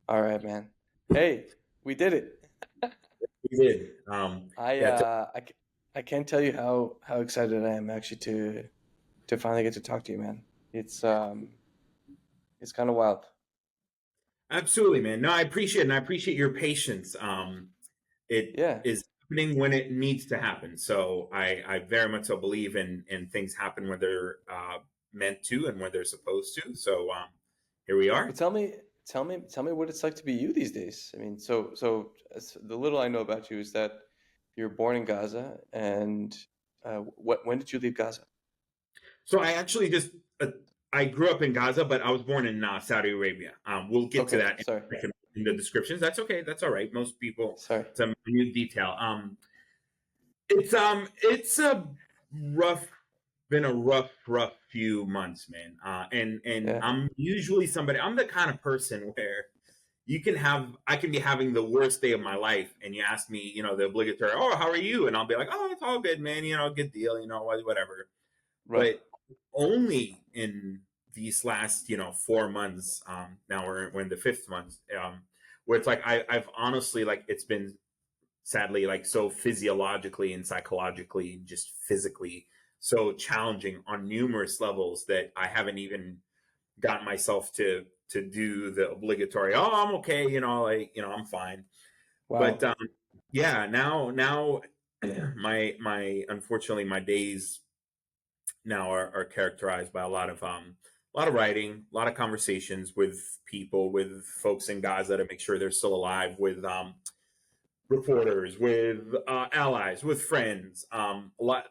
All right, man. Hey, we did it. We did. I Yeah, uh I, c- I can't tell you how excited I am actually to finally get to talk to you, man. It's kind of wild. absolutely, man. No, I appreciate it, and I appreciate your patience. It Yeah. is happening when it needs to happen. So I very much so believe in things happen when they're meant to and when they're supposed to. So here we Well, are. tell me what it's like to be you these days. I mean, the little I know about you is that you're born in Gaza, and when did you leave Gaza? So I actually just I grew up in Gaza, but I was born in Saudi Arabia. We'll get to Okay, that sorry, in the descriptions. That's okay. That's all right. Most people, sorry. it's a minute detail. It's a rough been a rough few months, man. And Yeah, I'm usually somebody. I'm the kind of person where I can be having the worst day of my life, and you ask me, the obligatory, oh, how are you? And I'll be like, oh, it's all good, man. Good deal. Whatever. right. But only in these last 4 months. Now we're in the fifth month. Where it's like I've honestly like it's been sadly like so physiologically and psychologically just physically so challenging on numerous levels that I haven't even gotten myself to do the obligatory, oh, I'm okay, I'm fine. But Wow. yeah, now my unfortunately my days now are characterized by a lot of writing, a lot of conversations with people, with folks in Gaza to make sure they're still alive, with reporters, with allies, with friends. A lot,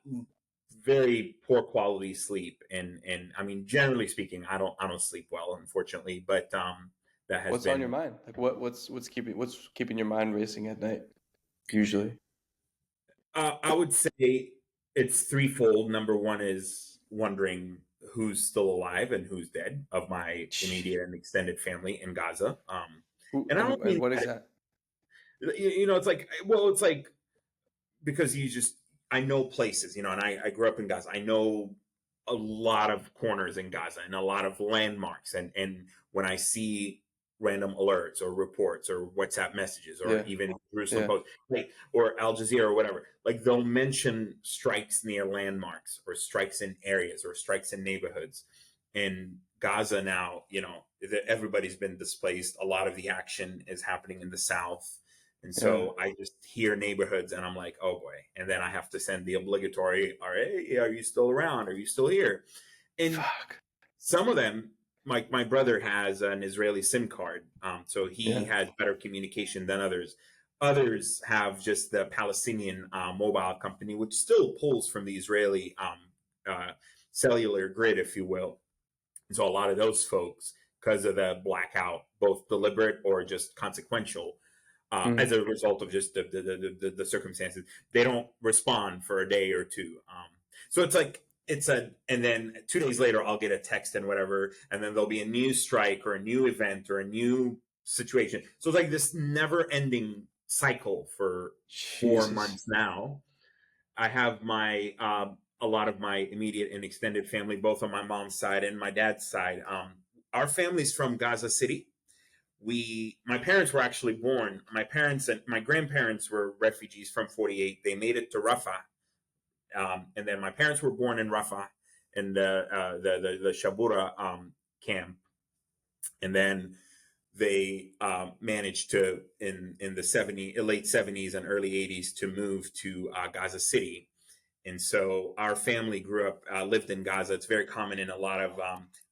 very poor quality sleep, and I mean, generally speaking, I don't sleep well, unfortunately, but that has What's on your been. mind? Like what's keeping your mind racing at night usually? I would say it's threefold. Number one is wondering who's still alive and who's dead of my Shh. immediate and extended family in Gaza. Who And I don't and mean what is that. that? It's like, well, it's like because I know places, and I grew up in Gaza. I know a lot of corners in Gaza and a lot of landmarks. And when I see random alerts or reports or WhatsApp messages or Yeah, even Jerusalem yeah. Post, like, or Al Jazeera or whatever, like they'll mention strikes near landmarks or strikes in areas or strikes in neighborhoods. In Gaza now, everybody's been displaced. A lot of the action is happening in the south, and Yeah. so I just hear neighborhoods and I'm like, oh boy. And then I have to send the obligatory, all right, hey, are you still around? Are you still here? And Fuck. some of them, like my brother has an Israeli SIM card. So he Yeah. has better communication than others. Others have just the Palestinian mobile company, which still pulls from the Israeli uh, cellular grid, if you will. And so a lot of those folks, because of the blackout, both deliberate or just consequential, as Mm. a result of just the circumstances. They don't respond for a day or two. So it's like and then 2 days later I'll get a text and whatever, and then there'll be a new strike or a new event or a new situation. So it's like this never-ending cycle for 4 months Jesus. now. I have my a lot of my immediate and extended family, both on my mom's side and my dad's side. Our family's from Gaza City. My parents were actually born. My parents and my grandparents were refugees from 48. They made it to Rafah, and then my parents were born in Rafah in the Shabura camp, and then they managed to in the late 70s and early 80s to move to Gaza City. And so our family grew up, lived in Gaza. It's very common in a lot of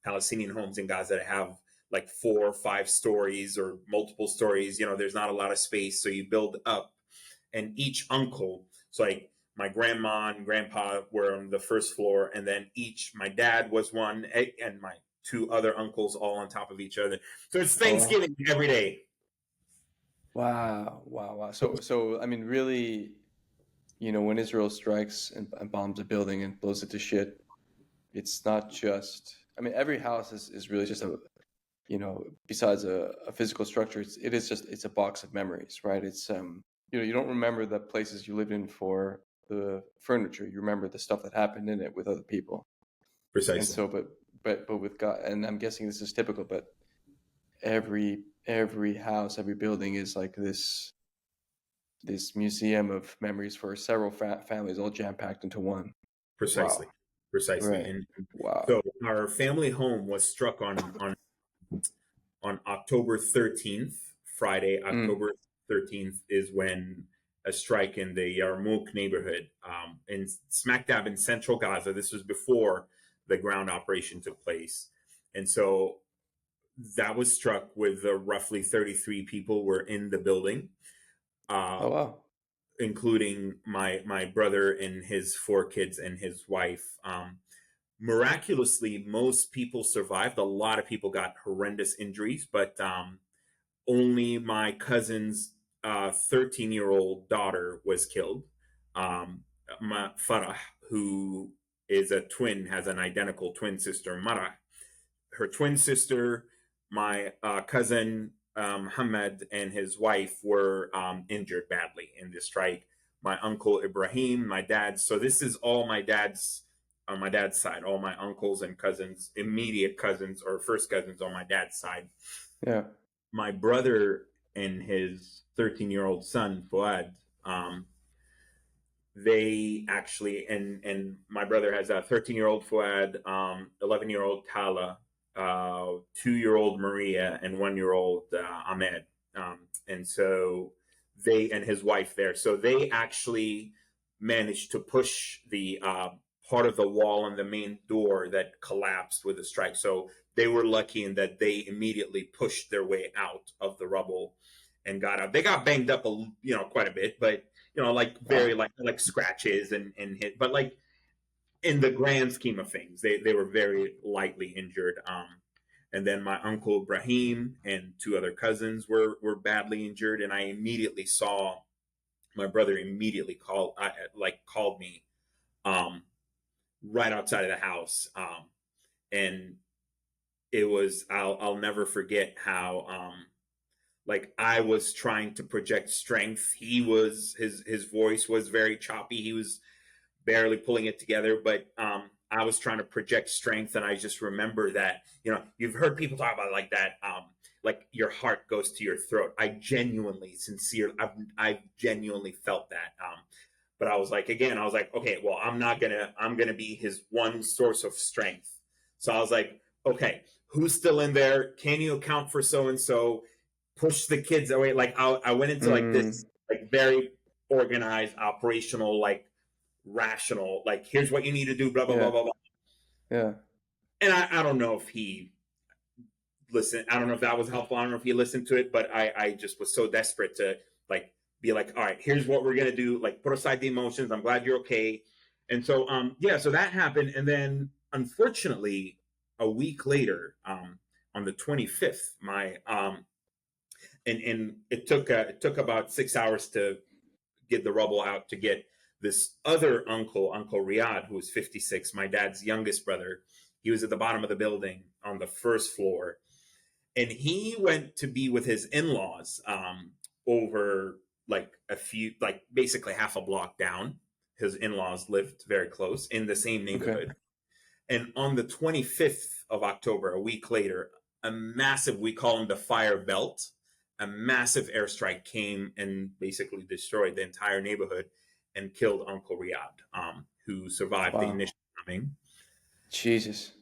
Palestinian homes in Gaza to have like 4 or 5 stories or multiple stories. There's not a lot of space. So you build up. And each uncle, so like my grandma and grandpa were on the first floor. And then my dad was one, and my two other uncles all on top of each other. So it's Oh, Thanksgiving every day. wow, wow, wow. So I mean, really, when Israel strikes and bombs a building and blows it to shit, it's not just. I mean, every house is really just besides a physical structure, it's a box of memories, right? You don't remember the places you lived in for the furniture. You remember the stuff that happened in it with other people. And Precisely. so, but with God, and I'm guessing this is typical, but every every house, every building is like this museum of memories for several families, all jam packed into one. Precisely, Wow. precisely. Right. And Wow. so our family home was struck on October 13th. Friday, Mm. October 13th is when a strike in the Yarmouk neighborhood, in smack dab in central Gaza. This was before the ground operation took place, and so that was struck with roughly 33 people were in the building, uh, Oh wow. including my brother and his four kids and his wife. Miraculously, most people survived. A lot of people got horrendous injuries, but only my cousin's 13-year-old daughter was killed. Farah, who is a twin, has an identical twin sister, Mara. Her twin sister, my cousin Hamad, and his wife were injured badly in this strike. My uncle Ibrahim, my dad. So this is all my dad's on my dad's side. All my uncles and cousins, immediate cousins or first cousins on my dad's side. Yeah. My brother and his 13-year-old son Fouad, they actually and my brother has a 13-year-old Fouad, 11-year-old Tala, 2-year-old Maria, and 1-year-old Ahmed. And so they and his wife there. So they actually managed to push the part of the wall and the main door that collapsed with the strike. So they were lucky in that they immediately pushed their way out of the rubble and got out. They got banged up, quite a bit, but like very Wow. like scratches and hit, but like in the grand scheme of things, they were very lightly injured. And then my uncle Ibrahim and two other cousins were badly injured, and I immediately saw my brother immediately called me right outside of the house, and it was I'll never forget how like I was trying to project strength. He was his voice was very choppy. He was barely pulling it together, but I was trying to project strength, and I just remember that you've heard people talk about it like that, like your heart goes to your throat. I genuinely, sincerely, I genuinely felt that. But I was like, again, I was like, okay, well, I'm gonna be his one source of strength. So I was like, okay, who's still in there? Can you account for so and so? Push the kids away. Like I went into like this Mm. like very organized, operational, like rational, like here's what you need to do, blah blah blah Yeah. blah blah. Yeah. And I don't know if he listened. I don't know if that was helpful. I don't know if he listened to it, but I just was so desperate to like be like, all right, here's what we're gonna do. Like put aside the emotions. I'm glad you're okay. And so yeah, so that happened, and then unfortunately a week later, on the 25th, my and it took about 6 hours to get the rubble out to get this other Uncle Riyadh, who was 56, my dad's youngest brother. He was at the bottom of the building on the first floor, and he went to be with his in-laws over like basically half a block down. His in-laws lived very close in the same Okay. neighborhood. And on the 25th of October, a week later, a massive, we call them the fire belt, a massive airstrike came and basically destroyed the entire neighborhood and killed Uncle Riyadh, who survived the Wow. initial bombing. Jesus.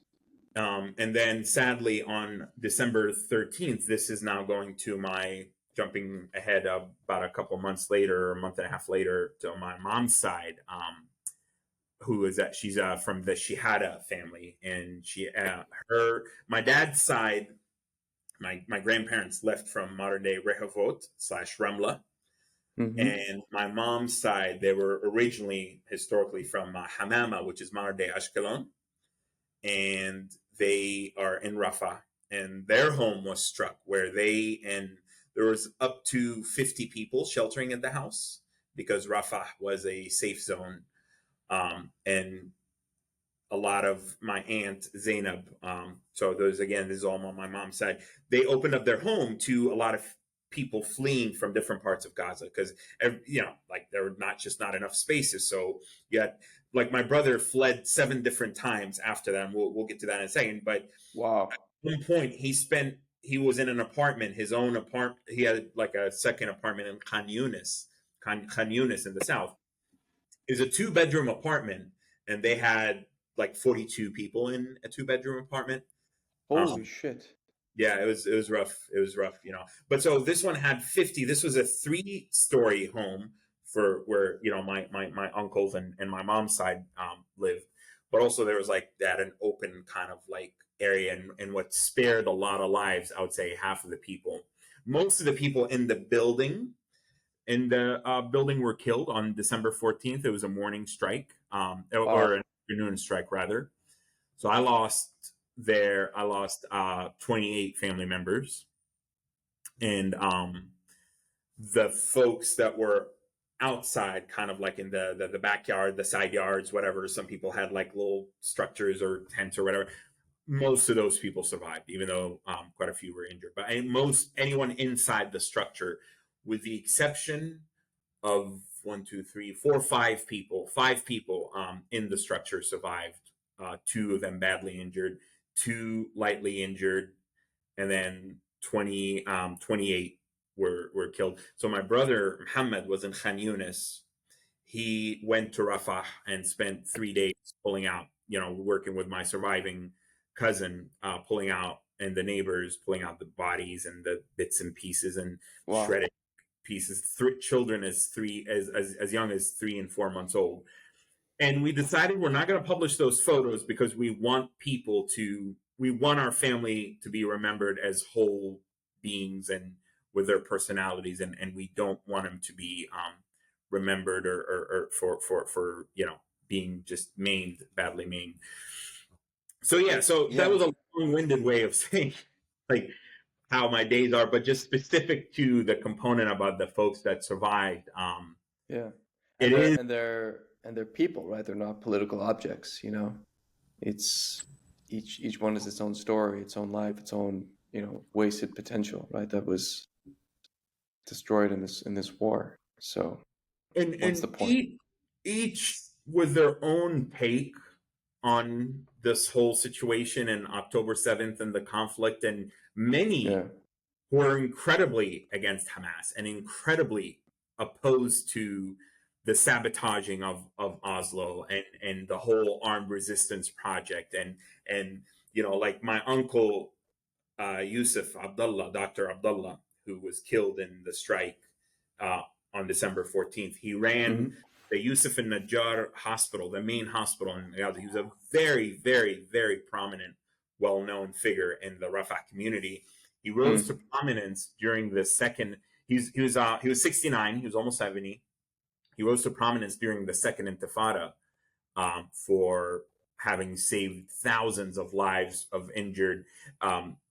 And then sadly, on December 13th, this is now going to my jumping ahead about a couple months later, a month and a half later, to my mom's side. Who is that? She's from the Shihada family, and my dad's side, my grandparents left from modern day Rehovot / Ramla, Mm-hmm. and my mom's side, they were originally historically from Hamama, which is modern day Ashkelon, and they are in Rafah, and their home was struck where there was up to 50 people sheltering in the house because Rafah was a safe zone, and a lot of my aunt Zainab. So this is all on my mom's side. They opened up their home to a lot of people fleeing from different parts of Gaza because like there were not enough spaces. So you had like my brother fled 7 different times after that. And we'll get to that in a second. But Wow. at one point he spent he was in an apartment, his own apartment. He had like a second apartment in Khan Yunis in the south. It was a 2-bedroom apartment, and they had like 42 people in a 2-bedroom apartment. Holy shit. Yeah, it was rough. It was rough, you know. But so this one had 50. This was a 3-story home for where, you know, my uncles and my mom's side lived. But also there was like that an open kind of like area, and what spared a lot of lives, I would say half of the people. Most of the people in the building were killed on December 14th. It was a morning strike, or an afternoon strike rather. So I lost 28 family members, and the folks that were outside, kind of like in the backyard, the side yards, whatever. Some people had like little structures or tents or whatever. Most of those people survived, even though quite a few were injured. But anyone inside the structure, with the exception of 5 people in the structure survived. 2 of them badly injured, 2 lightly injured, and then 28 were killed. So my brother Muhammad was in Khan Yunis. He went to Rafah and spent 3 days pulling out, you know, working with my surviving cousin, pulling out, and the neighbors pulling out the bodies and the bits and pieces and shredding pieces. 3 children as young as 3 and 4 months old. And we decided we're not going to publish those photos because we want our family to be remembered as whole beings and with their personalities, and we don't want them to be remembered or for you know, being just badly maimed. So that was a long-winded way of saying like how my days are, but just specific to the component about the folks that survived. And they're people, right? They're not political objects, you know. It's each one is its own story, its own life, its own, you know, wasted potential, right? That was destroyed in this war. So what's the point? Each with their own take on this whole situation and October 7th and the conflict, and many were incredibly against Hamas and incredibly opposed to the sabotaging of Oslo and the whole armed resistance project, and you know, like my uncle Yusuf Abdullah, Dr. Abdullah, who was killed in the strike on December 14th. He ran the Yusuf and Najjar hospital, the main hospital in Gaza. He was a very, very, very prominent, well-known figure in the Rafah community. He rose to prominence during the second. He was 69. He was almost 70. He rose to prominence during the second Intifada for having saved thousands of lives of injured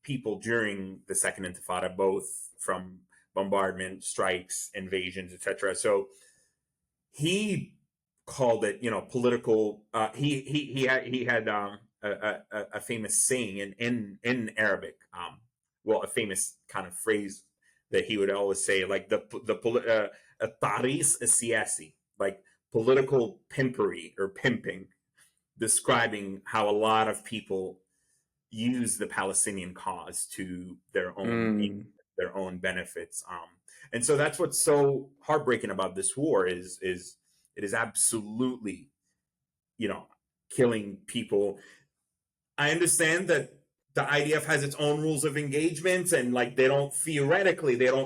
people during the second Intifada, both from bombardment, strikes, invasions, etc. So he called it, you know, political. He had a famous saying in Arabic, a famous kind of phrase that he would always say, like the taris siyasi, like political pimpery or pimping, describing how a lot of people use the Palestinian cause to their own benefits. And so that's what's so heartbreaking about this war is it is absolutely, you know, killing people. I understand that the IDF has its own rules of engagement, and like they don't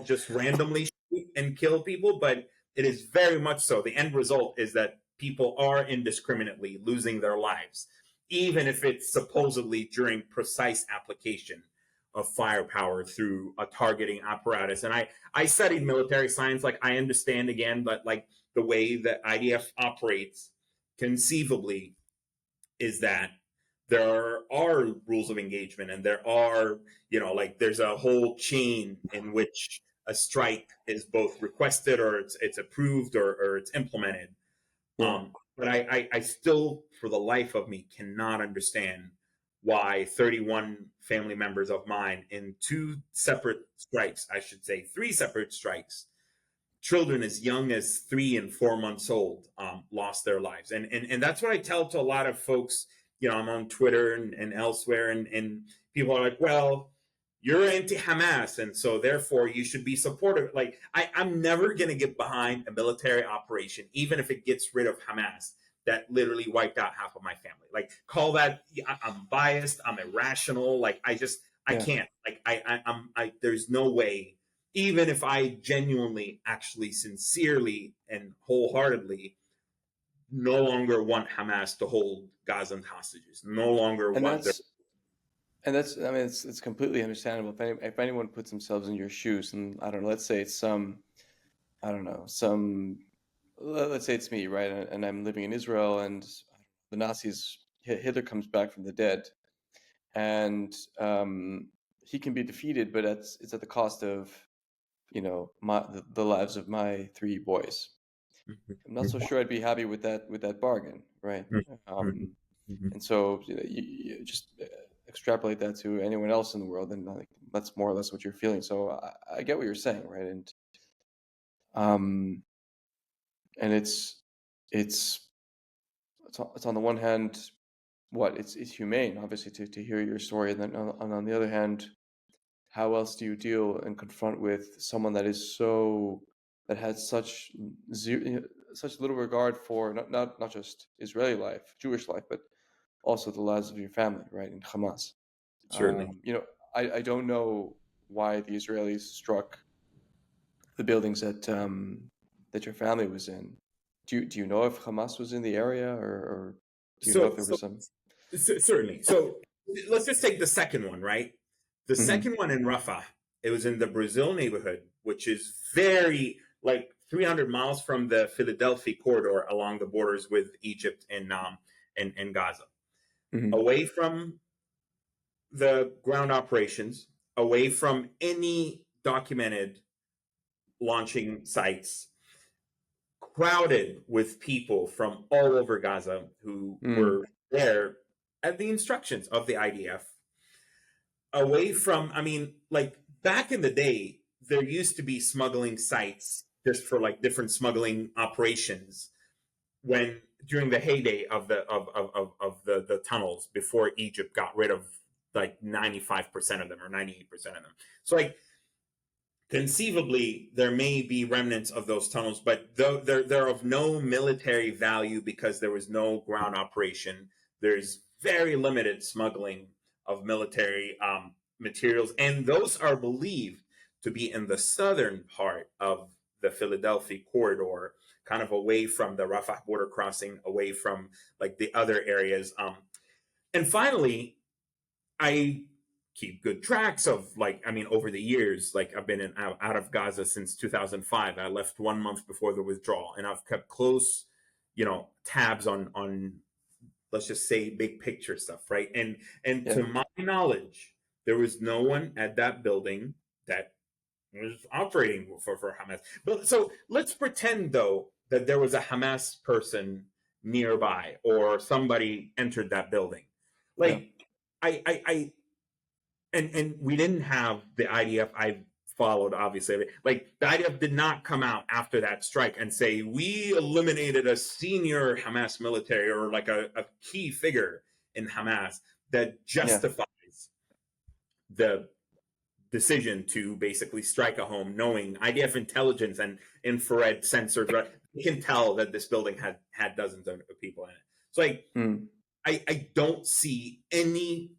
just randomly shoot and kill people, but it is very much so. The end result is that people are indiscriminately losing their lives, even if it's supposedly during precise application of firepower through a targeting apparatus. And I studied military science, like I understand again, but like the way that IDF operates conceivably is that there are rules of engagement, and there are, you know, like there's a whole chain in which a strike is both requested or it's approved or it's implemented. But I still, for the life of me, cannot understand why 31 family members of mine in 3 separate strikes, children as young as 3 and 4 months old, lost their lives. And that's what I tell to a lot of folks, you know, I'm on Twitter and elsewhere, and people are like, well, you're anti-Hamas, and so therefore you should be supportive. Like, I'm never going to get behind a military operation, even if it gets rid of Hamas, that literally wiped out half of my family. Like, call that, I'm biased, I'm irrational. Like, I can't. Like, there's no way, even if I genuinely, actually, sincerely, and wholeheartedly no longer want Hamas to hold Gazan hostages, no longer And want their. I mean, it's completely understandable. If anyone puts themselves in your shoes, and I don't know, let's say it's I don't know, let's say it's me, right? And I'm living in Israel, and the Nazis, Hitler comes back from the dead, and he can be defeated, but it's at the cost of, the lives of my three boys. I'm not so sure I'd be happy with that bargain, right? And so you just extrapolate that to anyone else in the world, and like, that's more or less what you're feeling. So I get what you're saying, right? Um, and it's on the one hand, it's humane, obviously, to hear your story, and then on the other hand, how else do you deal and confront with someone that has such such little regard for not just Israeli life, Jewish life, but also the lives of your family, right? In Hamas. Certainly. I don't know why the Israelis struck the buildings that your family was in. Do you know if Hamas was in the area, or do you know if there was some? Certainly. So let's just take the second one, right? The Mm-hmm. second one in Rafah, it was in the Brazil neighborhood, which is very, like, 300 miles from the Philadelphia corridor along the borders with Egypt and Gaza, Mm-hmm. away from the ground operations, away from any documented launching sites, crowded with people from all over Gaza who Mm. were there at the instructions of the IDF. Away from, I mean, like, back in the day, there used to be smuggling sites just for like different smuggling operations when during the heyday of the tunnels before Egypt got rid of like 95% of them or 98% of them. So, like, conceivably there may be remnants of those tunnels, but they're of no military value because there was no ground operation. There's very limited smuggling of military materials, and those are believed to be in the southern part of the Philadelphia corridor, kind of away from the Rafah border crossing, away from like the other areas. And finally, I keep good tracks of, like, I mean, over the years, like, I've been out of Gaza since 2005. I left 1 month before the withdrawal, and I've kept close, tabs on let's just say big picture stuff, right? And Yeah. to my knowledge, there was no one at that building that was operating for Hamas. But so let's pretend though that there was a Hamas person nearby or somebody entered that building. Yeah. Like, I and we didn't have the IDF. I followed, obviously. Like, the IDF did not come out after that strike and say we eliminated a senior Hamas military or like a key figure in Hamas that Yeah. justifies the decision to basically strike a home, knowing IDF intelligence and infrared sensors, right? You can tell that this building had dozens of people in it. So, like, Mm. I don't see any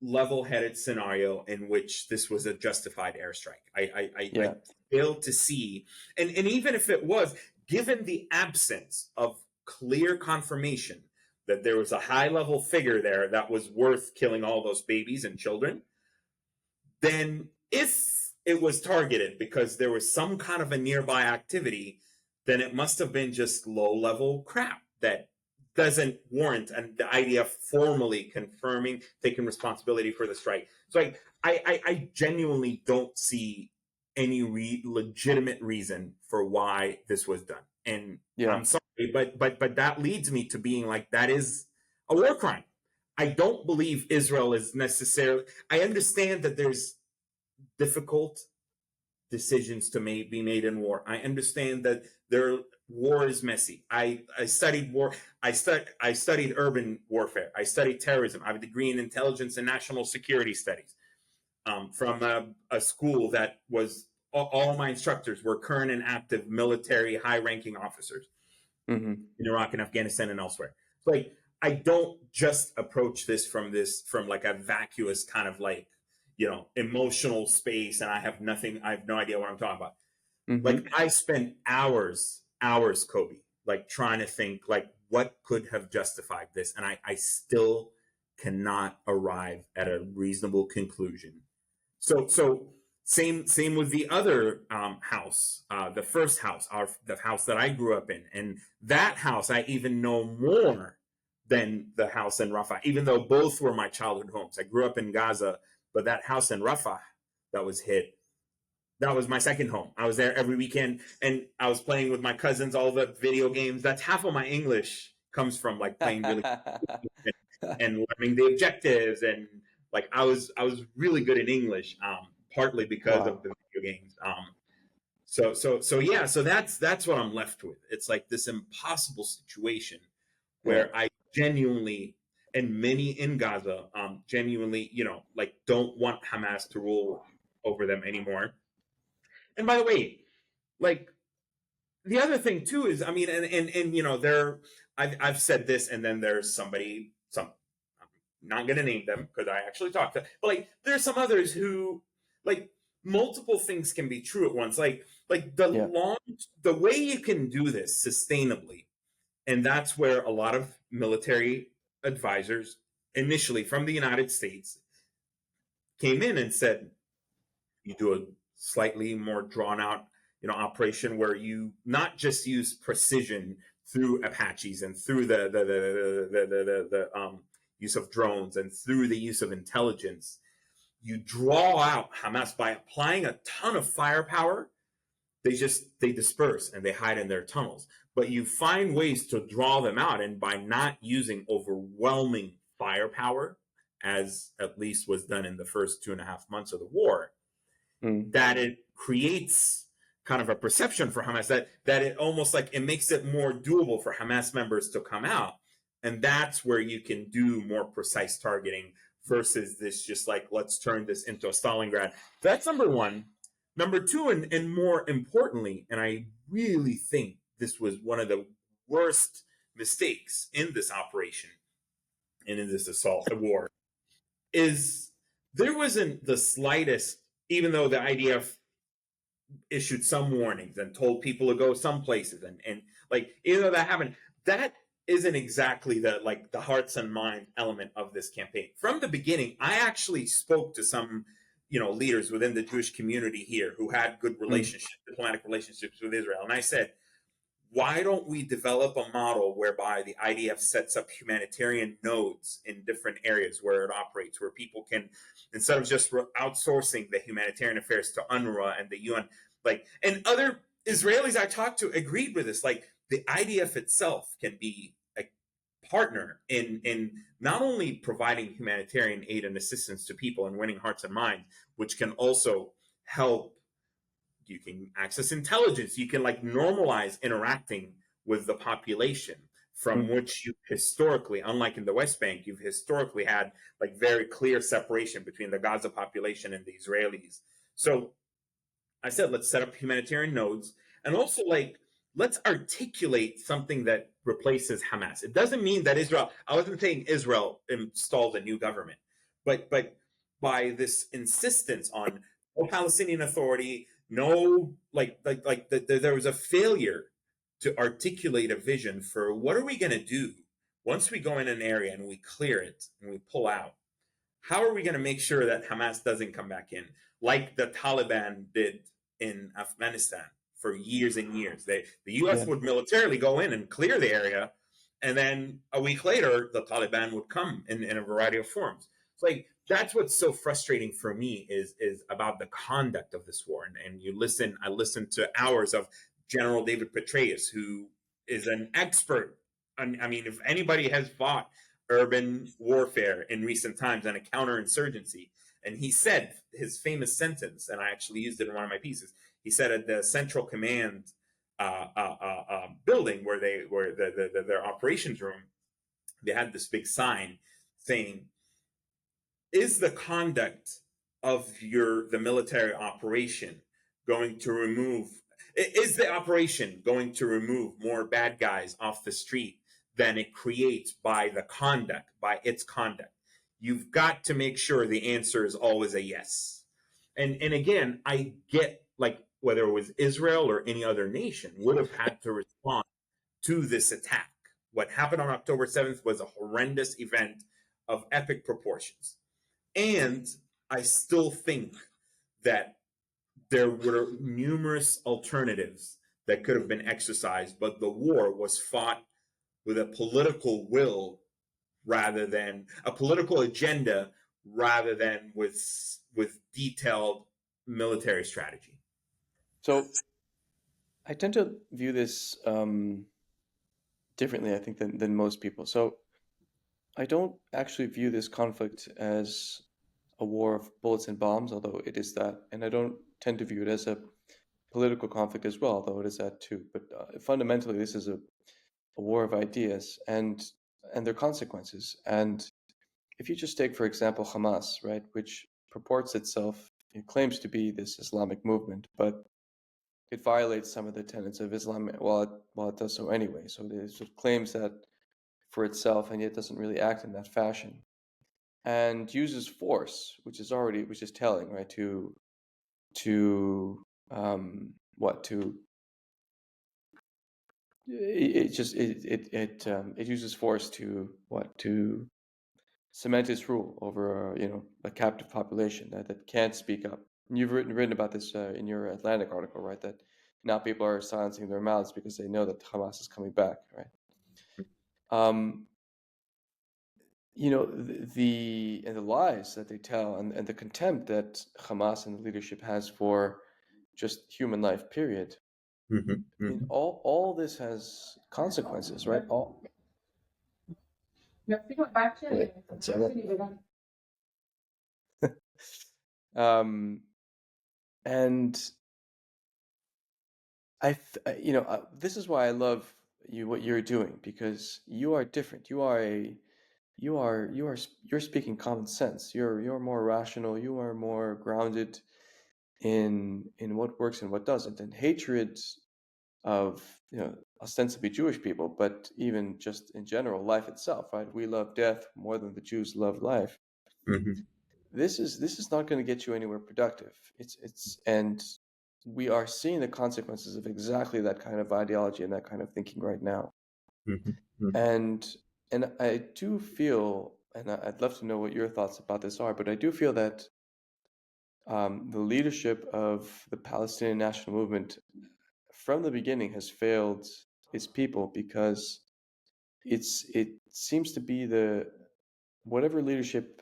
level-headed scenario in which this was a justified airstrike. I Yeah. fail to see, and even if it was, given the absence of clear confirmation that there was a high-level figure there that was worth killing all those babies and children, then if it was targeted because there was some kind of a nearby activity, then it must have been just low-level crap that doesn't warrant and the IDF formally confirming, taking responsibility for the strike. So I genuinely don't see any legitimate reason for why this was done. And Yeah. I'm sorry, but that leads me to being like, that is a war crime. I don't believe Israel is necessarily. I understand that there's difficult decisions to be made in war. I understand that war is messy. I studied war. I studied urban warfare. I studied terrorism. I have a degree in intelligence and national security studies. from a school that was all my instructors were current and active military high-ranking officers in Iraq and Afghanistan and elsewhere. Like, I don't just approach this from like a vacuous kind of like, emotional space, and I have no idea what I'm talking about. Like, I spent hours, Kobe, like trying to think like what could have justified this, and I still cannot arrive at a reasonable conclusion. So same with the other house, the first house, the house that I grew up in, and that house I even know more than the house in Rafah, even though both were my childhood homes. I grew up in Gaza, but that house in Rafah that was hit, that was my second home. I was there every weekend, and I was playing with my cousins, all the video games. That's half of my English comes from like playing really and learning the objectives, and like I was really good in English, partly because of the video games. So that's what I'm left with. It's like this impossible situation where I genuinely, and many in Gaza, genuinely, like don't want Hamas to rule over them anymore. And by the way, like the other thing too is, I mean, and I've said this, and then there's some, I'm not going to name them because I actually talked to, but like there's some others who, like, multiple things can be true at once. Like the way you can do this sustainably, and that's where a lot of military advisors initially from the United States came in and said, you do a slightly more drawn out, operation where you not just use precision through Apaches and through the use of drones and through the use of intelligence. You draw out Hamas by applying a ton of firepower. They disperse and they hide in their tunnels. But you find ways to draw them out, and by not using overwhelming firepower, as at least was done in the first 2.5 months of the war, that it creates kind of a perception for Hamas that it almost like it makes it more doable for Hamas members to come out. And that's where you can do more precise targeting versus this just like, let's turn this into a Stalingrad. That's number one. Number two, and more importantly, and I really think this was one of the worst mistakes in this operation and in this assault war, is there wasn't the slightest, even though the IDF issued some warnings and told people to go some places, and like, even though that happened, that isn't exactly the hearts and mind element of this campaign. From the beginning, I actually spoke to some leaders within the Jewish community here who had good relationships, diplomatic relationships with Israel, and I said, why don't we develop a model whereby the IDF sets up humanitarian nodes in different areas where it operates, where people can, instead of just outsourcing the humanitarian affairs to UNRWA and the UN, like, and other Israelis I talked to agreed with this, like the IDF itself can be a partner in not only providing humanitarian aid and assistance to people and winning hearts and minds, which can also help. You can access intelligence. You can like normalize interacting with the population, from which you historically, unlike in the West Bank, you've historically had like very clear separation between the Gaza population and the Israelis. So I said, let's set up humanitarian nodes, and also like, let's articulate something that replaces Hamas. It doesn't mean that Israel, I wasn't saying Israel installed a new government, but by this insistence on no Palestinian Authority, no, there was a failure to articulate a vision for what are we going to do once we go in an area and we clear it and we pull out. How are we going to make sure that Hamas doesn't come back in, like the Taliban did in Afghanistan for years and years? The U.S. would militarily go in and clear the area, and then a week later, the Taliban would come in a variety of forms. It's like, that's what's so frustrating for me is about the conduct of this war. And I listened to hours of General David Petraeus, who is an expert. I mean, if anybody has fought urban warfare in recent times and a counterinsurgency, and he said his famous sentence, and I actually used it in one of my pieces. He said at the Central Command building where their operations room, they had this big sign saying, is the conduct of the military operation going to remove, is the operation going to remove more bad guys off the street than it creates by its conduct? You've got to make sure the answer is always a yes. And again, I get, like, whether it was Israel or any other nation would have had to respond to this attack. What happened on October 7th was a horrendous event of epic proportions. And I still think that there were numerous alternatives that could have been exercised, but the war was fought with a political will rather than a political agenda, rather than with detailed military strategy. So I tend to view this differently, I think, than most people. So I don't actually view this conflict as a war of bullets and bombs, although it is that, and I don't tend to view it as a political conflict as well, although it is that too. But fundamentally, this is a war of ideas and their consequences. And if you just take, for example, Hamas, right, which purports itself, it claims to be this Islamic movement, but it violates some of the tenets of Islam while it does so anyway. So it sort of claims that for itself, and yet doesn't really act in that fashion, and uses force, which is telling, right? It uses force to cement its rule over a captive population that can't speak up. And you've written about this in your Atlantic article, right? That now people are silencing their mouths because they know that Hamas is coming back, right? The lies that they tell and the contempt that Hamas and the leadership has for just human life, period. Mm-hmm. I mean, all this has consequences, right? And this is why I love what you're doing, because you are different. You're speaking common sense. You're more rational. You are more grounded in what works and what doesn't. And hatred of ostensibly Jewish people, but even just in general, life itself, right? We love death more than the Jews love life. Mm-hmm. This is not going to get you anywhere productive. And we are seeing the consequences of exactly that kind of ideology and that kind of thinking right now. Mm-hmm. And I do feel, and I'd love to know what your thoughts about this are, but I do feel that the leadership of the Palestinian national movement from the beginning has failed its people, because it seems to be whatever the leadership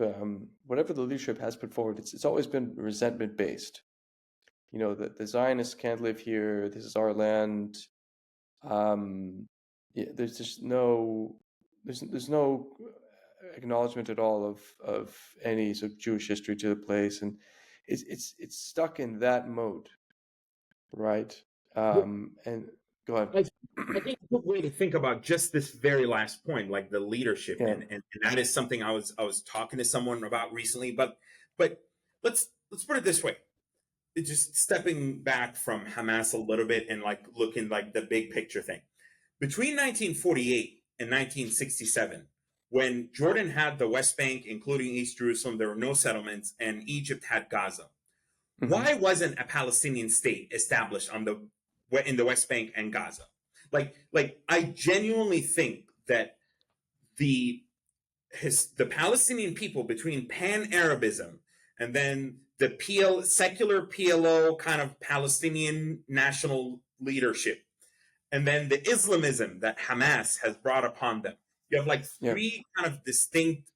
has put forward, it's always been resentment based. The Zionists can't live here. This is our land. There's just there's no acknowledgement at all of any sort of Jewish history to the place, and it's stuck in that mode, right? And go ahead. I think a good way to think about just this very last point, like the leadership, Yeah. and that is something I was talking to someone about recently. But let's put it this way: just stepping back from Hamas a little bit and like looking like the big picture thing. Between 1948 and 1967, when Jordan had the West Bank, including East Jerusalem, there were no settlements, and Egypt had Gaza. Mm-hmm. Why wasn't a Palestinian state established in the West Bank and Gaza? Like I genuinely think that the Palestinian people, between pan-Arabism and then the secular PLO kind of Palestinian national leadership, and then the Islamism that Hamas has brought upon them, you have like three kind of distinct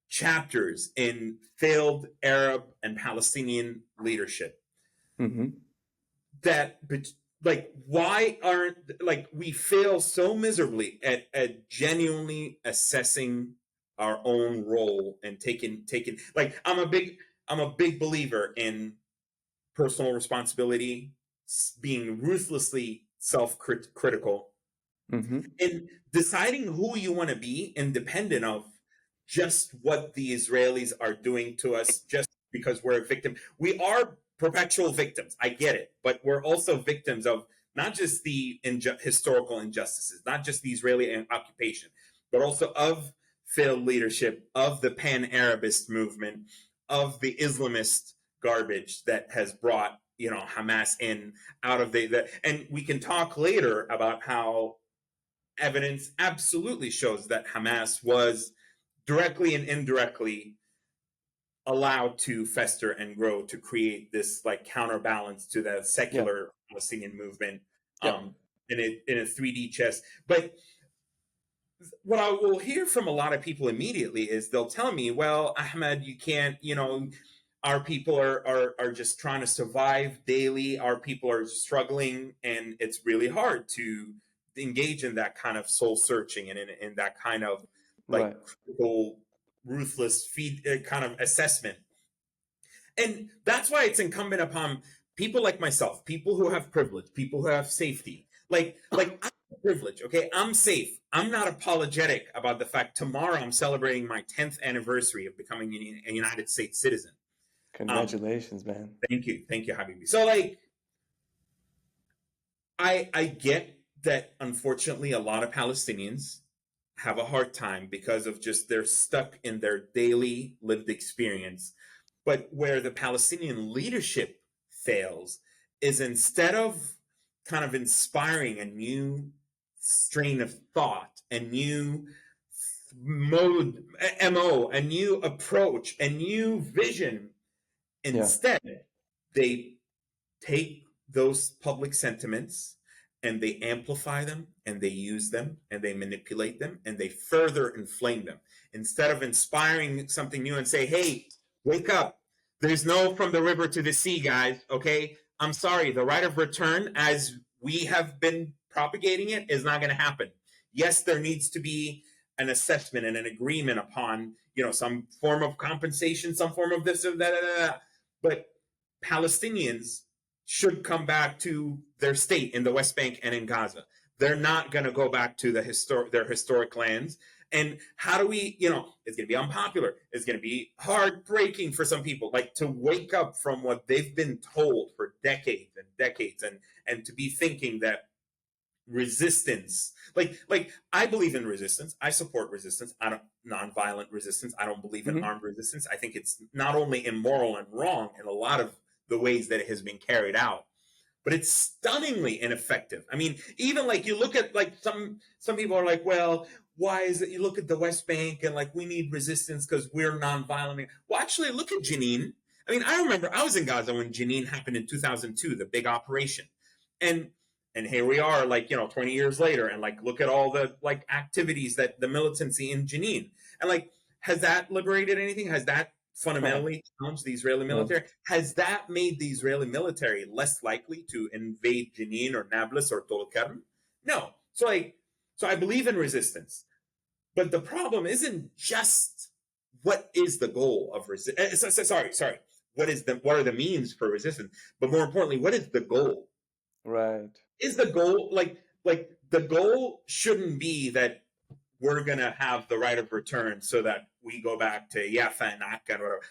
chapters in failed Arab and Palestinian leadership. Mm-hmm. Why aren't, we fail so miserably at genuinely assessing our own role and taking I'm a big believer in personal responsibility, being ruthlessly self-critical, mm-hmm. and deciding who you want to be independent of just what the Israelis are doing to us, just because we're a victim. We are perpetual victims. I get it, but we're also victims of not just the historical injustices, not just the Israeli occupation, but also of failed leadership, of the pan-Arabist movement, of the Islamist garbage that has brought, you know, Hamas in out of and we can talk later about how evidence absolutely shows that Hamas was directly and indirectly allowed to fester and grow to create this like counterbalance to the secular Palestinian movement, in a 3D chess. But what I will hear from a lot of people immediately is they'll tell me, well, Ahmed, you can't, you know, our people are just trying to survive daily. Our people are struggling, and it's really hard to engage in that kind of soul searching and in that kind of like critical, ruthless kind of assessment. And that's why it's incumbent upon people like myself, people who have privilege, people who have safety. Like I'm privileged, okay? I'm safe. I'm not apologetic about the fact tomorrow I'm celebrating my 10th anniversary of becoming a United States citizen. Congratulations, man. Thank you, Habibi. So like, I get that unfortunately a lot of Palestinians have a hard time because of just they're stuck in their daily lived experience. But where the Palestinian leadership fails is instead of kind of inspiring a new strain of thought, a new MO, a new approach, a new vision, instead they take those public sentiments and they amplify them and they use them and they manipulate them and they further inflame them. Instead of inspiring something new and say, hey, wake up. There's no from the river to the sea, guys. Okay. I'm sorry. The right of return, as we have been propagating it, is not going to happen. Yes, there needs to be an assessment and an agreement upon, you know, some form of compensation, some form of this or that. But Palestinians should come back to their state in the West Bank and in Gaza. They're not going to go back to their historic lands. And how do we, you know, it's going to be unpopular. It's going to be heartbreaking for some people, like to wake up from what they've been told for decades and decades, and to be thinking that resistance, like I believe in resistance. I support resistance. I don't nonviolent resistance. I don't believe in armed resistance. I think it's not only immoral and wrong in a lot of the ways that it has been carried out, but it's stunningly ineffective. I mean, even like you look at like some people are like, well, why is it you look at the West Bank and like we need resistance because we're nonviolent? Well, actually, look at Jenin. I mean, I remember I was in Gaza when Jenin happened in 2002, the big operation, and here we are, like, you know, 20 years later, and like look at all the like activities that the militancy in Jenin, and like, has that liberated anything? Has that fundamentally challenged the Israeli military? Has that made the Israeli military less likely to invade Jenin or Nablus or Tol-Karm? No. So I believe in resistance. But the problem isn't just what is the goal of resistance. Sorry. What are the means for resistance? But more importantly, what is the goal? Right. Is the goal like the goal shouldn't be that we're going to have the right of return so that we go back to Yafa and Akka and whatever.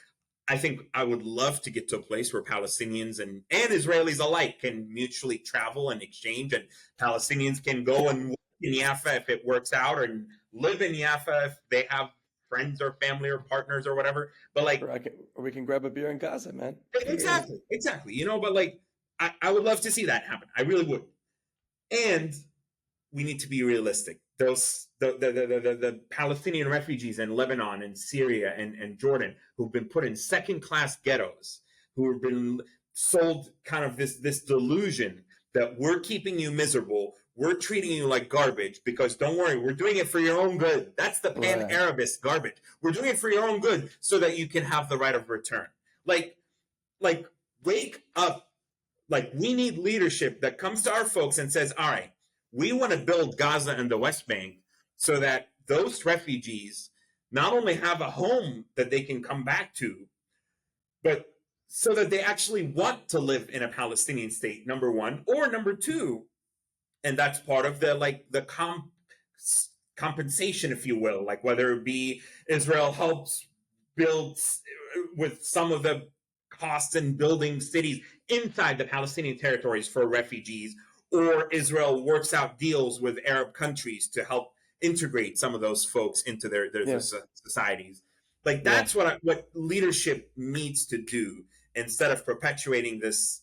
I think I would love to get to a place where Palestinians and Israelis alike can mutually travel and exchange, and Palestinians can go and work in Yafa if it works out, and live in Yafa if they have friends or family or partners or whatever. But like, or we can grab a beer in Gaza, man. Exactly. You know, but like, I would love to see that happen. I really would. And we need to be realistic. The Palestinian refugees in Lebanon and Syria and Jordan who've been put in second-class ghettos, who have been sold kind of this delusion that we're keeping you miserable, we're treating you like garbage because don't worry, we're doing it for your own good. That's the pan-Arabist garbage. We're doing it for your own good so that you can have the right of return. Like wake up. Like, we need leadership that comes to our folks and says, all right, we want to build Gaza and the West Bank so that those refugees not only have a home that they can come back to, but so that they actually want to live in a Palestinian state, number one, or number two, and that's part of the compensation, if you will, like whether it be Israel helps build with some of the costs in building cities inside the Palestinian territories for refugees, or Israel works out deals with Arab countries to help integrate some of those folks into their societies. Like that's what leadership needs to do, instead of perpetuating this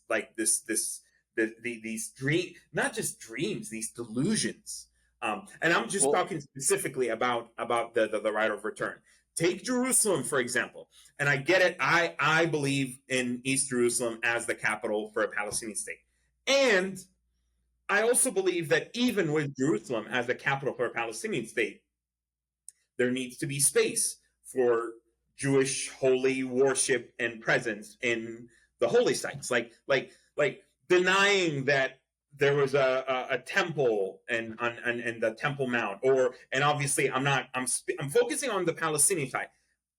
these dream, not just dreams, these delusions. And I'm just talking specifically about the right of return. Take Jerusalem, for example. And I get it. I believe in East Jerusalem as the capital for a Palestinian state. And I also believe that even with Jerusalem as the capital for a Palestinian state, there needs to be space for Jewish holy worship and presence in the holy sites. Like denying that there was a temple and the Temple Mount, and obviously I'm focusing on the Palestinian side.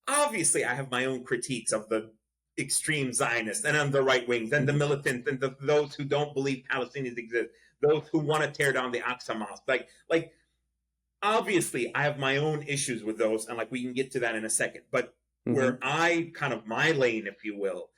Obviously, I have my own critiques of the extreme Zionists and on the right wings and the militants and those who don't believe Palestinians exist, those who want to tear down the Al-Aqsa mosque. Like obviously, I have my own issues with those, and like we can get to that in a second. But where I kind of my lane, if you will,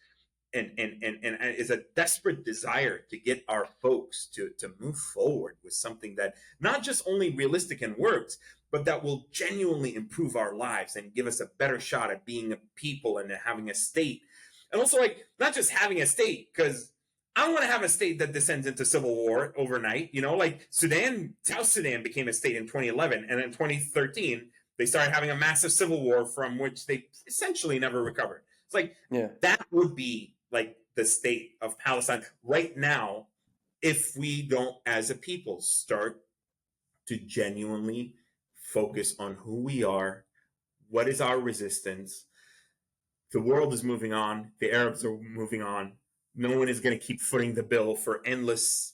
and is a desperate desire to get our folks to move forward with something that not just only realistic and works, but that will genuinely improve our lives and give us a better shot at being a people and having a state. And also, like, not just having a state, because I don't want to have a state that descends into civil war overnight. You know, like South Sudan became a state in 2011, and in 2013 they started having a massive civil war from which they essentially never recovered. It's like that would be like the state of Palestine right now if we don't, as a people, start to genuinely focus on who we are, what is our resistance. The world is moving on. The Arabs are moving on. No one is going to keep footing the bill for endless,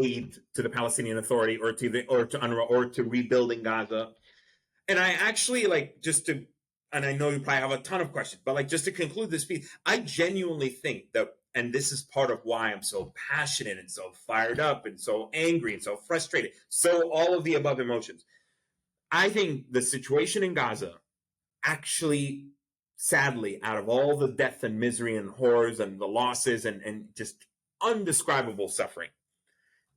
aid to the Palestinian Authority or to UNRWA or to rebuilding Gaza. And I actually and I know you probably have a ton of questions, but like just to conclude this piece, I genuinely think that, and this is part of why I'm so passionate and so fired up and so angry and so frustrated, so all of the above emotions. I think the situation in Gaza actually, sadly, out of all the death and misery and horrors and the losses and just undescribable suffering,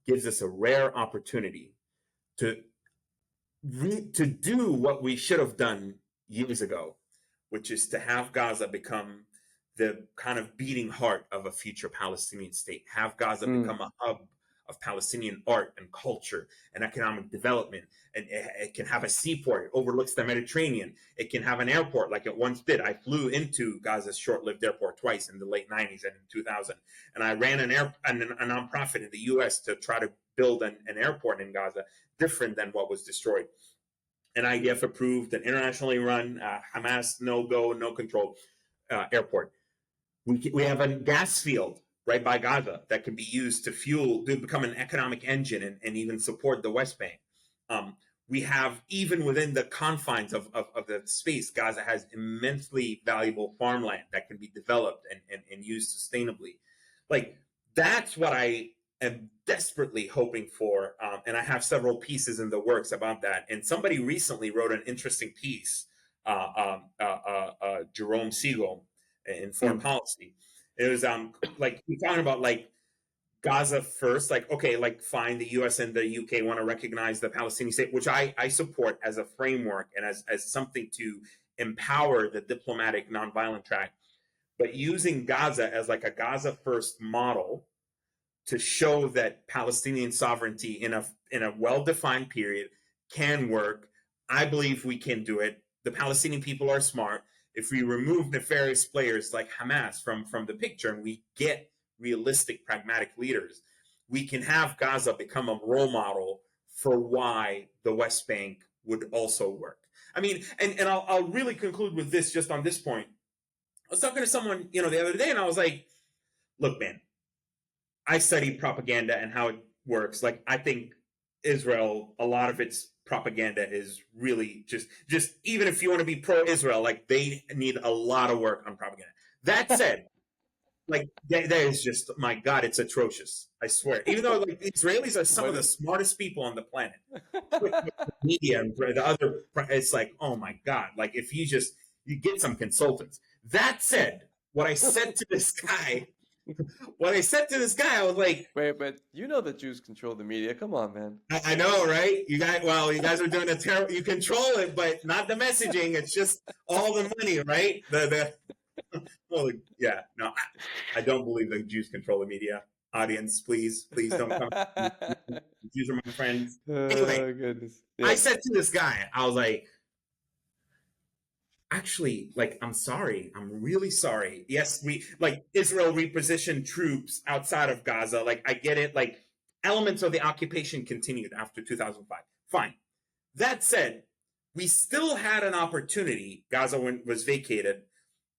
gives us a rare opportunity to do what we should have done years ago, which is to have Gaza become the kind of beating heart of a future Palestinian state, have Gaza become a hub of Palestinian art and culture and economic development. And it can have a seaport, it overlooks the Mediterranean. It can have an airport like it once did. I flew into Gaza's short-lived airport twice in the late 90s and in 2000. And I ran a nonprofit in the US to try to build an airport in Gaza, different than what was destroyed. An IDF approved, an internationally run, Hamas no-go, no-control airport. We have a gas field right by Gaza that can be used to become an economic engine and even support the West Bank. We have, even within the confines of the space, Gaza has immensely valuable farmland that can be developed and used sustainably. Like, that's what I am desperately hoping for. And I have several pieces in the works about that. And somebody recently wrote an interesting piece, Jerome Siegel, in Foreign Policy. It was like we're talking about like Gaza first, like, okay, like fine, the US and the UK want to recognize the Palestinian state, which I support as a framework and as something to empower the diplomatic nonviolent track. But using Gaza as like a Gaza first model to show that Palestinian sovereignty in a well-defined period can work. I believe we can do it. The Palestinian people are smart. If we remove nefarious players like Hamas from the picture and we get realistic, pragmatic leaders, we can have Gaza become a role model for why the West Bank would also work. I mean, and I'll really conclude with this just on this point. I was talking to someone, the other day, and I was like, look, man, I studied propaganda and how it works. Like, I think Israel, a lot of its propaganda is really just even if you want to be pro-Israel, like they need a lot of work on propaganda. That said, like that is just, my God, it's atrocious. I swear. Even though like the Israelis are some of the smartest people on the planet, with the media and the other, it's like, oh my God, like if you just you get some consultants. That said, what I said to this guy, I was like, wait, but you know the Jews control the media. Come on, man. I know, right? You guys are doing a terrible. You control it, but not the messaging. It's just all the money, right? Well, yeah, no, I don't believe the Jews control the media. Audience, please don't come. Jews are my friends. Anyway, Oh goodness. I Yeah. said to this guy, I was like, actually, like, I'm sorry. I'm really sorry. Yes, Israel repositioned troops outside of Gaza. Like, I get it. Like, elements of the occupation continued after 2005. Fine. That said, we still had an opportunity, Gaza was vacated,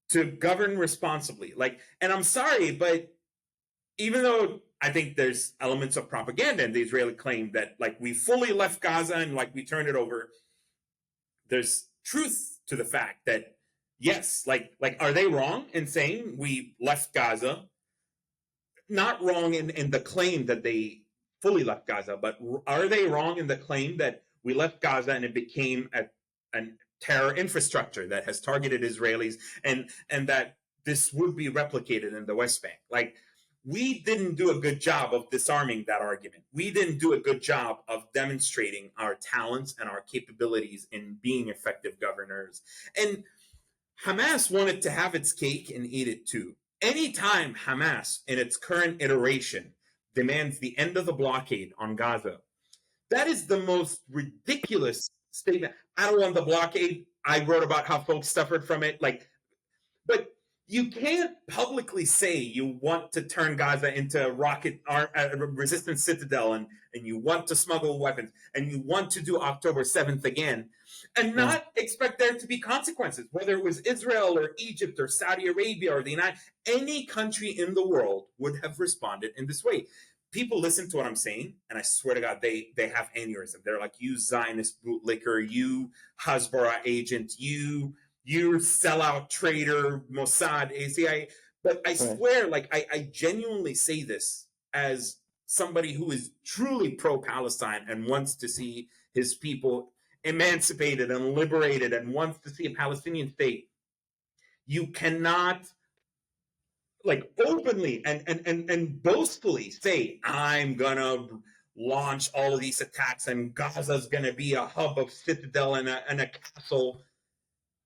to govern responsibly. Like, and I'm sorry, but even though I think there's elements of propaganda in the Israeli claim that, like, we fully left Gaza and, like, we turned it over, there's truth to the fact that, yes, like are they wrong in saying we left Gaza? Not wrong in the claim that they fully left Gaza, but are they wrong in the claim that we left Gaza and it became a terror infrastructure that has targeted Israelis, and that this would be replicated in the West Bank? Like, we didn't do a good job of disarming that argument. We didn't do a good job of demonstrating our talents and our capabilities in being effective governors. And Hamas wanted to have its cake and eat it too. Anytime Hamas, in its current iteration, demands the end of the blockade on Gaza, that is the most ridiculous statement. I don't want the blockade. I wrote about how folks suffered from it. Like, but you can't publicly say you want to turn Gaza into a resistance citadel, and you want to smuggle weapons, and you want to do October 7th again, and not expect there to be consequences, whether it was Israel or Egypt or Saudi Arabia or the any country in the world would have responded in this way. People listen to what I'm saying, and I swear to God, they have aneurysm. They're like, you Zionist bootlicker, you Hasbara agent, you sellout traitor, Mossad, ACI. But I swear, like, I genuinely say this as somebody who is truly pro-Palestine and wants to see his people emancipated and liberated and wants to see a Palestinian state. You cannot, like, openly and boastfully say, I'm gonna launch all of these attacks and Gaza's gonna be a hub of citadel and a castle,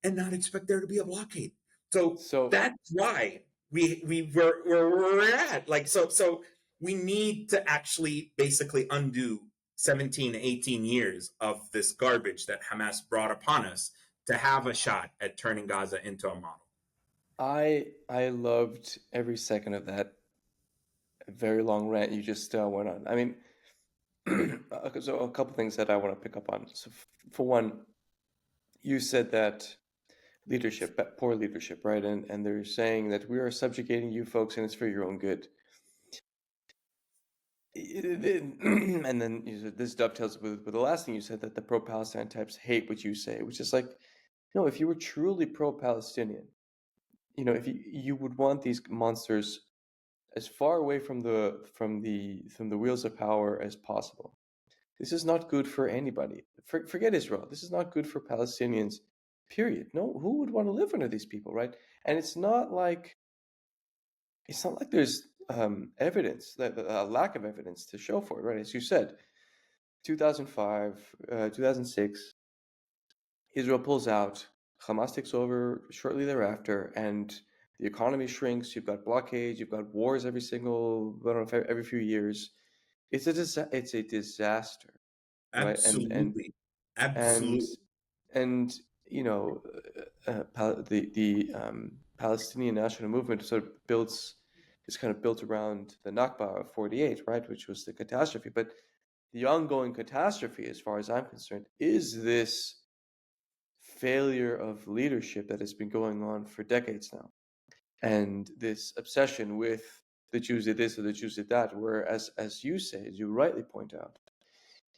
and not expect there to be a blockade. So that's why we're where we're at. Like, so we need to actually basically undo 17, 18 years of this garbage that Hamas brought upon us to have a shot at turning Gaza into a model. I loved every second of that very long rant you just went on. I mean, so a couple things that I want to pick up on. So for one, you said that poor leadership, right? And they're saying that we are subjugating you folks and it's for your own good. And then you said, this dovetails with the last thing you said, that the pro-Palestine types hate what you say, which is like, no, if you were truly pro-Palestinian, if you would want these monsters as far away from the wheels of power as possible. This is not good for anybody. Forget Israel. This is not good for Palestinians, period. No, who would want to live under these people, right? And it's not like there's evidence, a lack of evidence to show for it, right? As you said, 2005, 2006, Israel pulls out, Hamas takes over shortly thereafter, and the economy shrinks. You've got blockades, you've got wars every few years. It's a disaster. Absolutely, right? Absolutely. And the Palestinian national movement is kind of built around the Nakba of 48, right, which was the catastrophe. But the ongoing catastrophe, as far as I'm concerned, is this failure of leadership that has been going on for decades now. And this obsession with the Jews did this or the Jews did that, where, as you say, as you rightly point out,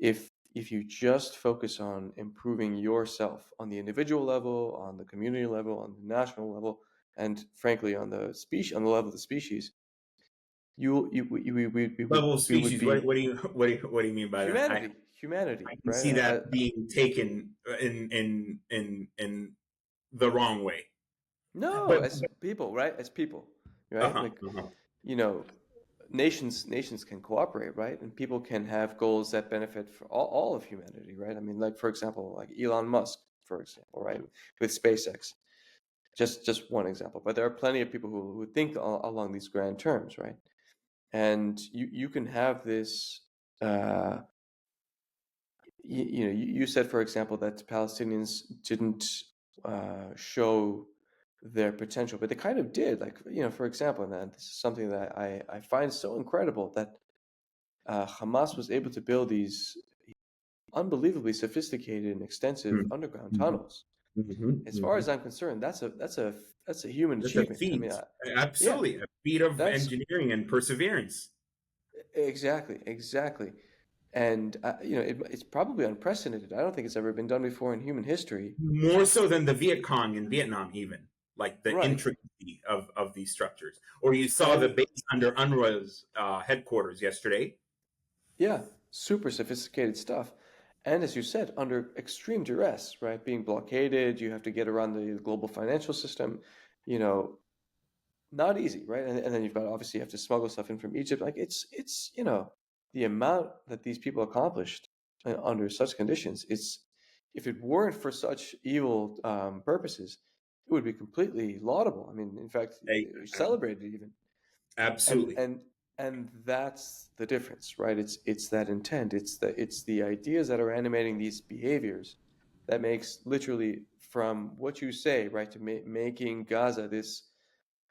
if you just focus on improving yourself on the individual level, on the community level, on the national level, and frankly on the level of the species, level of species. What do you mean by humanity? I can right? see that being taken in the wrong way. No, But as people, right? As people, right? uh-huh, Like, uh-huh. you know, nations can cooperate, right? And people can have goals that benefit for all of humanity, right? I mean, like for example, like Elon Musk, for example, right, with SpaceX. Just one example, but there are plenty of people who think along these grand terms, right? And you can have this. Uh, you said, for example, that Palestinians didn't show their potential, but they kind of did. Like, for example, and this is something that I find so incredible that Hamas was able to build these unbelievably sophisticated and extensive underground Mm-hmm. tunnels. Mm-hmm. As far Mm-hmm. as I'm concerned, that's a human That's a achievement. I feat. mean, yeah, Absolutely. A feat of that's engineering and perseverance. exactly. And it's probably unprecedented. I don't think it's ever been done before in human history. More so than the Viet Cong in Vietnam, even. Like the Right. intricacy of these structures. Or you saw the And base under UNRWA's headquarters yesterday. yeah, super sophisticated stuff. And as you said, under extreme duress, right? Being blockaded, you have to get around the global financial system, you know, not easy, right? And then you've got, obviously you have to smuggle stuff in from Egypt. Like it's the amount that these people accomplished under such conditions. It's if it weren't for such evil purposes, it would be completely laudable. I mean, in fact, Hey, celebrated even. And absolutely. and and that's the difference, right? It's that intent. It's the ideas that are animating these behaviors that makes literally from what you say, right, to making Gaza this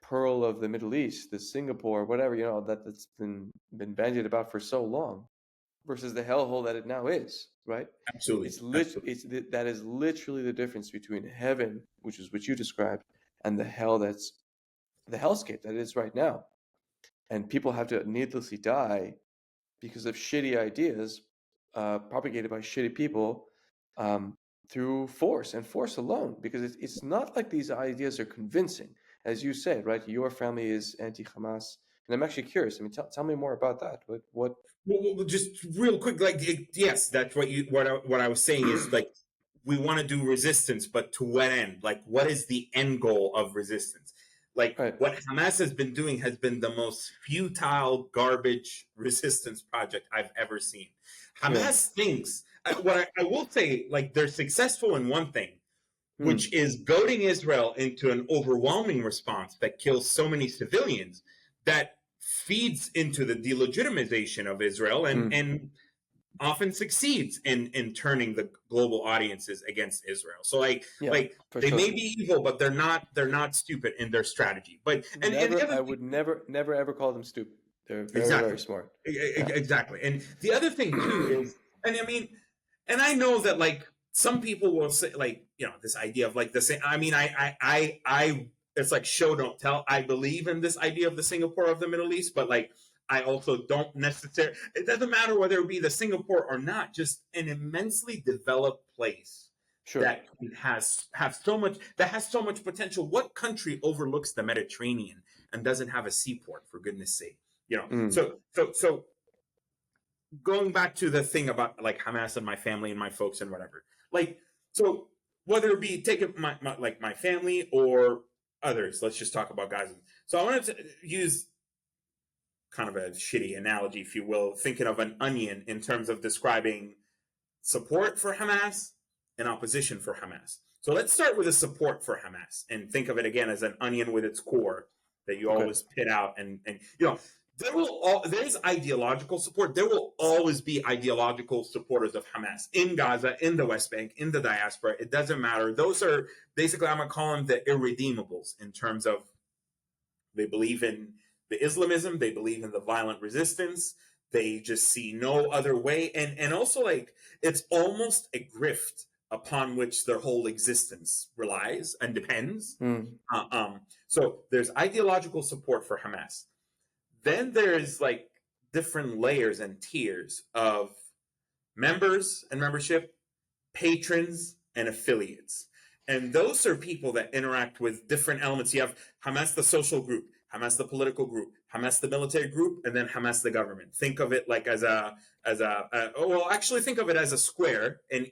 pearl of the Middle East, the Singapore, whatever, that's been bandied about for so long, versus the hellhole that it now is, right? Absolutely. Absolutely. That is literally the difference between heaven, which is what you described, and the hell that's the hellscape that it is right now. And people have to needlessly die because of shitty ideas propagated by shitty people um, through force and force alone. Because it's not like these ideas are convincing, as you said, right? Your family is anti-Hamas, and I'm actually curious. I mean, tell me more about that. What? Well, just real quick, like yes, that's what I was saying is like we want to do resistance, but to what end? Like, what is the end goal of resistance? Like, Right. what Hamas has been doing has been the most futile, garbage resistance project I've ever seen. Yeah. Hamas thinks, I will say, like, they're successful in one thing, Hmm. which is goading Israel into an overwhelming response that kills so many civilians that feeds into the delegitimization of Israel Hmm. and often succeeds in turning the global audiences against Israel. So Yeah, like for they sure. may be evil, but they're not stupid in their strategy. But and the other I thing, would never ever call them stupid. They're very, exactly. very smart. Yeah. Exactly. And the other thing too is, and I mean, and I know that like some people will say like, this idea of like the same. I mean, it's like show don't tell. I believe in this idea of the Singapore of the Middle East, but like I also don't necessarily. It doesn't matter whether it be the Singapore or not. Just an immensely developed place Sure. that has so much potential. What country overlooks the Mediterranean and doesn't have a seaport? For goodness sake, Mm. so going back to the thing about like Hamas and my family and my folks and whatever. Like, so whether it be taking my family or others, let's just talk about Gaza. So I wanted to use kind of a shitty analogy, if you will, thinking of an onion in terms of describing support for Hamas and opposition for Hamas. So let's start with the support for Hamas and think of it again as an onion with its core that you Okay. always pit out and there's ideological support. There will always be ideological supporters of Hamas in Gaza, in the West Bank, in the diaspora. It doesn't matter. Those are basically, I'm gonna call them the irredeemables in terms of they believe in the Islamism, they believe in the violent resistance, they just see no other way, and also like it's almost a grift upon which their whole existence relies and depends. Mm. So there's ideological support for Hamas. Then there's like different layers and tiers of members and membership, patrons and affiliates. And those are people that interact with different elements. You have Hamas, the social group, Hamas, the political group, Hamas, the military group, and then Hamas, the government. Think of it like actually think of it as a square, and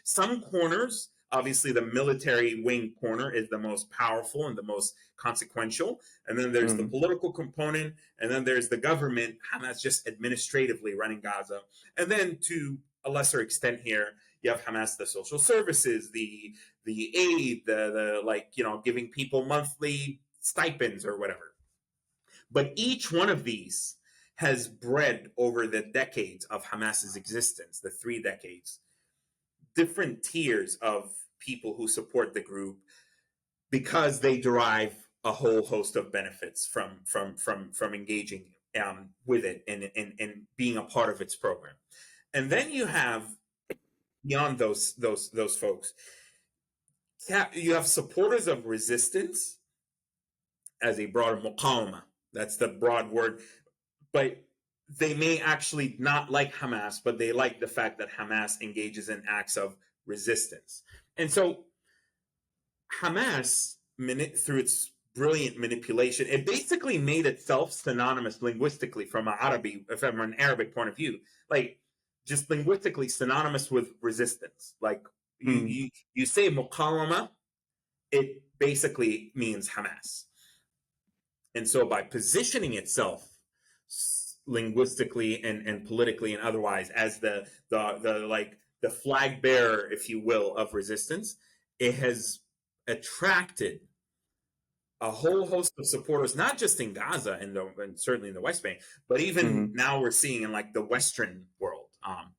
some corners Obviously, the military wing corner is the most powerful and the most consequential. And then there's the political component. And then there's the government, Hamas just administratively running Gaza. And then to a lesser extent here, you have Hamas, the social services, the aid, the like, giving people monthly stipends or whatever. But each one of these has bred over the decades of Hamas's existence, the 3 decades, different tiers of people who support the group because they derive a whole host of benefits from engaging with it and being a part of its program. And then you have, beyond those folks, you have supporters of resistance as a broader muqawma. That's the broad word. But they may actually not like Hamas, but they like the fact that Hamas engages in acts of resistance. And so Hamas, through its brilliant manipulation, it basically made itself synonymous linguistically from an Arabic point of view, like just linguistically synonymous with resistance. Like you say muqawama, it basically means Hamas. And so by positioning itself linguistically and politically and otherwise as the flag bearer, if you will, of resistance, it has attracted a whole host of supporters, not just in Gaza and certainly in the West Bank, but even now we're seeing in like the Western world,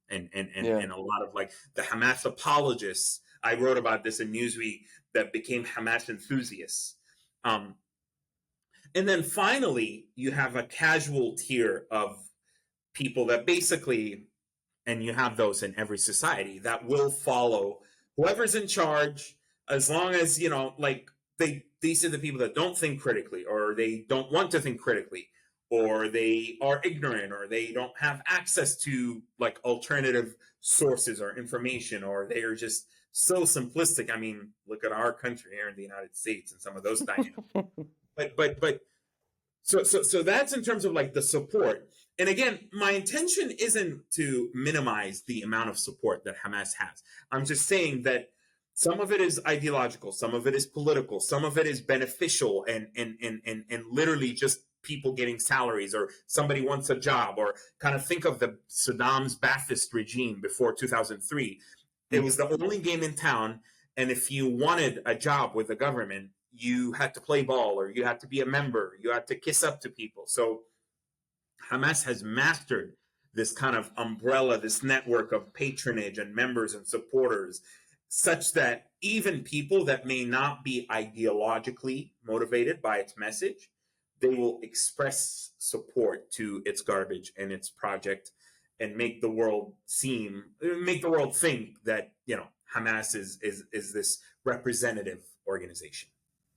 and a lot of like the Hamas apologists. I wrote about this in Newsweek that became Hamas enthusiasts. And then finally, you have a casual tier of people that basically, and you have those in every society, that will follow whoever's in charge, as long as, like these are the people that don't think critically, or they don't want to think critically, or they are ignorant, or they don't have access to like alternative sources or information, or they are just so simplistic. I mean, look at our country here in the United States and some of those dynamics. But so that's in terms of like the support. And again, my intention isn't to minimize the amount of support that Hamas has. I'm just saying that some of it is ideological, some of it is political, some of it is beneficial and literally just people getting salaries, or somebody wants a job, or kind of think of the Saddam's Ba'athist regime before 2003. It was the only game in town, and if you wanted a job with the government, you had to play ball, or you had to be a member, you had to kiss up to people. So Hamas has mastered this kind of umbrella, this network of patronage and members and supporters, such that even people that may not be ideologically motivated by its message, they will express support to its garbage and its project, and make the world think that Hamas is this representative organization.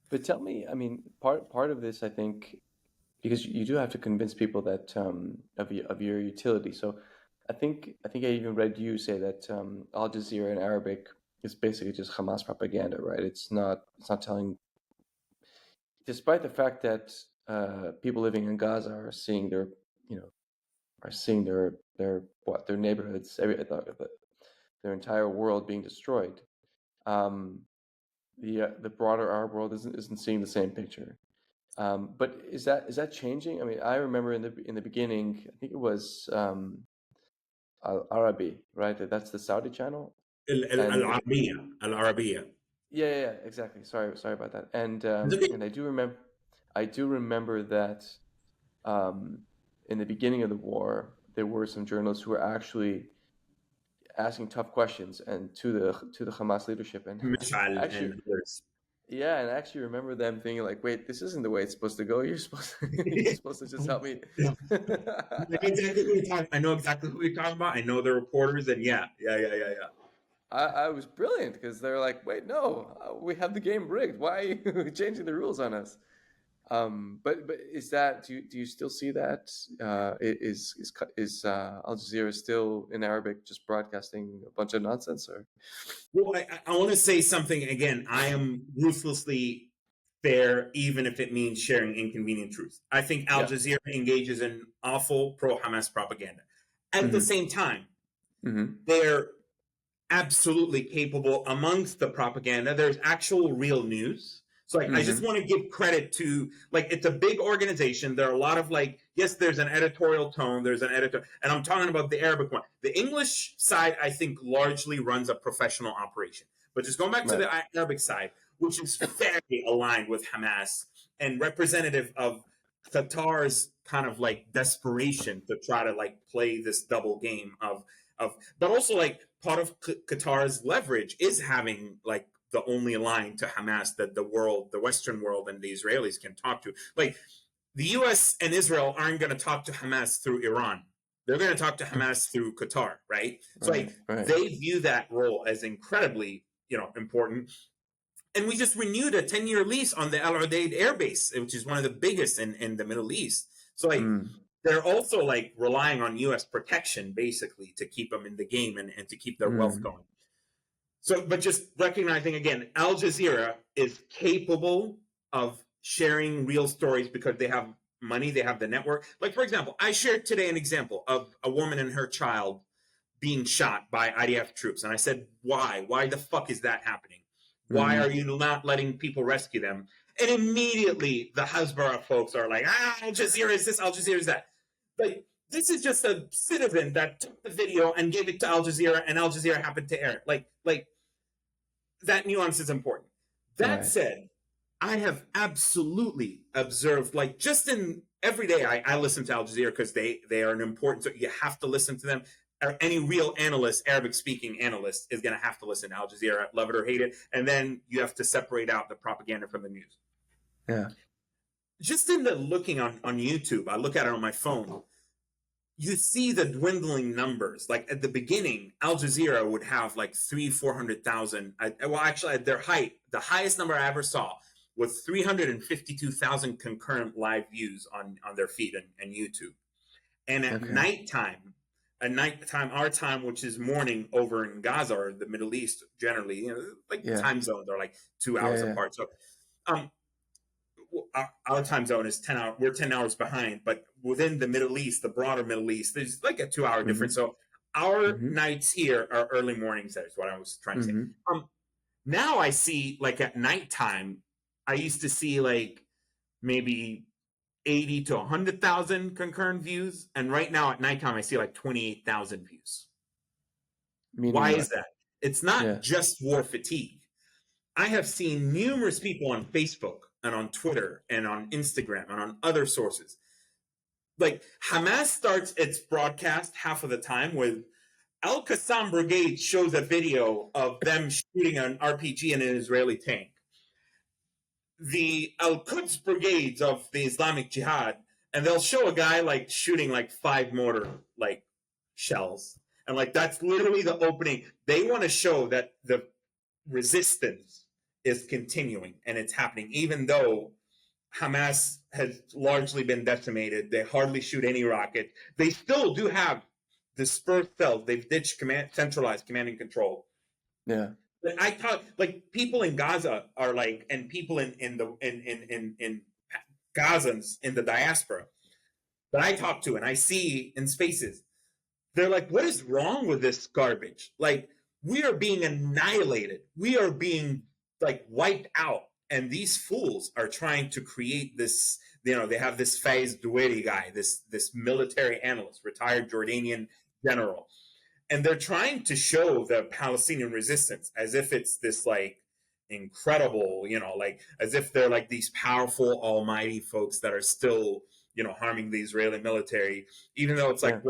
But tell me, I mean, part of this, I think, because you do have to convince people that of your utility. So I think I even read you say that Al Jazeera in Arabic is basically just Hamas propaganda, right? It's not telling, despite the fact that people living in Gaza are seeing their neighborhoods, their entire world being destroyed. The broader Arab world isn't seeing the same picture. But is that changing? I mean, I remember in the beginning, I think it was Al-Arabi, right? That's the Saudi channel. Al-Arabiya. Yeah, exactly. Sorry about that. And I do remember that in the beginning of the war, there were some journalists who were actually asking tough questions and to the Hamas leadership, and actually, and others. Yeah, and I actually remember them thinking like, "Wait, this isn't the way it's supposed to go. You're supposed to just help me." I know exactly who you're talking about. I know the reporters, and yeah. I was brilliant because they're like, "Wait, no, we have the game rigged. Why are you changing the rules on us?" But is that do you still see that? Is Al Jazeera still in Arabic just broadcasting a bunch of nonsense? Or Well, I want to say something again. I am ruthlessly fair, even if it means sharing inconvenient truth. I think Al Jazeera engages in awful pro-Hamas propaganda. At the same time, they're absolutely capable amongst the propaganda. There's actual real news. So like, I just want to give credit to, like, it's a big organization. There are a lot of, like, yes, there's an editorial tone. There's an editor. And I'm talking about the Arabic one. The English side, I think, largely runs a professional operation. But just going back to the Arabic side, which is very aligned with Hamas and representative of Qatar's kind of like desperation to try to like play this double game but also like part of Qatar's leverage is having like the only line to Hamas that the world, the Western world, and the Israelis can talk to. Like, the U.S. and Israel aren't going to talk to Hamas through Iran. They're going to talk to Hamas through Qatar, right? So like they view that role as incredibly, important. And we just renewed a 10-year lease on the Al Udeid Air Base, which is one of the biggest in the Middle East. So like they're also like relying on U.S. protection basically to keep them in the game and to keep their wealth going. So, but just recognizing again, Al Jazeera is capable of sharing real stories because they have money, they have the network. Like, for example, I shared today an example of a woman and her child being shot by IDF troops. And I said, why? Why the fuck is that happening? Why are you not letting people rescue them? And immediately the Hasbara folks are like, Al Jazeera is this, Al Jazeera is that. Like, this is just a citizen that took the video and gave it to Al Jazeera, and Al Jazeera happened to air it. Like that nuance is important. That said, I have absolutely observed, like, just in every day, I listen to Al Jazeera because they are an important. So you have to listen to them. Any real analyst, Arabic-speaking analyst, is going to have to listen to Al Jazeera, love it or hate it, and then you have to separate out the propaganda from the news. Yeah. Just in the looking on YouTube, I look at it on my phone. You see the dwindling numbers. Like at the beginning, Al Jazeera would have like 400,000. Well, actually, at their height, the highest number I ever saw was 352,000 concurrent live views on their feed and YouTube. And at nighttime, our time, which is morning over in Gaza or the Middle East, generally, time zones are like 2 hours apart. So, our time zone is 10 hours. We're 10 hours behind, but within the Middle East, the broader Middle East, there's like a 2-hour difference. So our nights here are early mornings. That's what I was trying to say. Now I see, like, at nighttime, I used to see like maybe 80 to 100,000 concurrent views. And right now at nighttime, I see like 28,000 views. Why is that? It's not just war fatigue. I have seen numerous people on Facebook and on Twitter and on Instagram and on other sources. Like, Hamas starts its broadcast half of the time with Al-Qassam Brigade shows a video of them shooting an RPG in an Israeli tank. The Al-Quds brigades of the Islamic Jihad, and they'll show a guy like shooting like 5 mortar like shells. And like, that's literally the opening. They want to show that the resistance is continuing and it's happening, even though Hamas has largely been decimated. They hardly shoot any rockets. They still do have dispersed cells. They've ditched centralized command and control. Yeah. But I thought, like, people in Gaza are like, and people in Gazans in the diaspora that I talk to and I see in spaces, they're like, what is wrong with this garbage? Like, we are being annihilated. We are being like wiped out. And these fools are trying to create this, they have this Faiz Doueri guy, this military analyst, retired Jordanian general. And they're trying to show the Palestinian resistance as if it's this like incredible, like as if they're like these powerful, almighty folks that are still, harming the Israeli military, even though it's like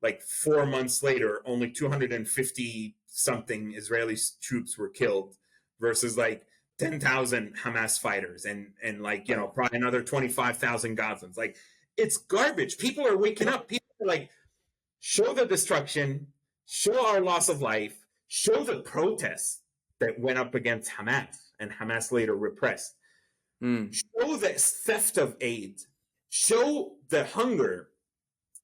like 4 months later, only 250 something Israeli troops were killed versus like 10,000 Hamas fighters and like, probably another 25,000 Gazans. Like, it's garbage. People are waking up. People are like, show the destruction, show our loss of life, show the protests that went up against Hamas and Hamas later repressed. Show the theft of aid, show the hunger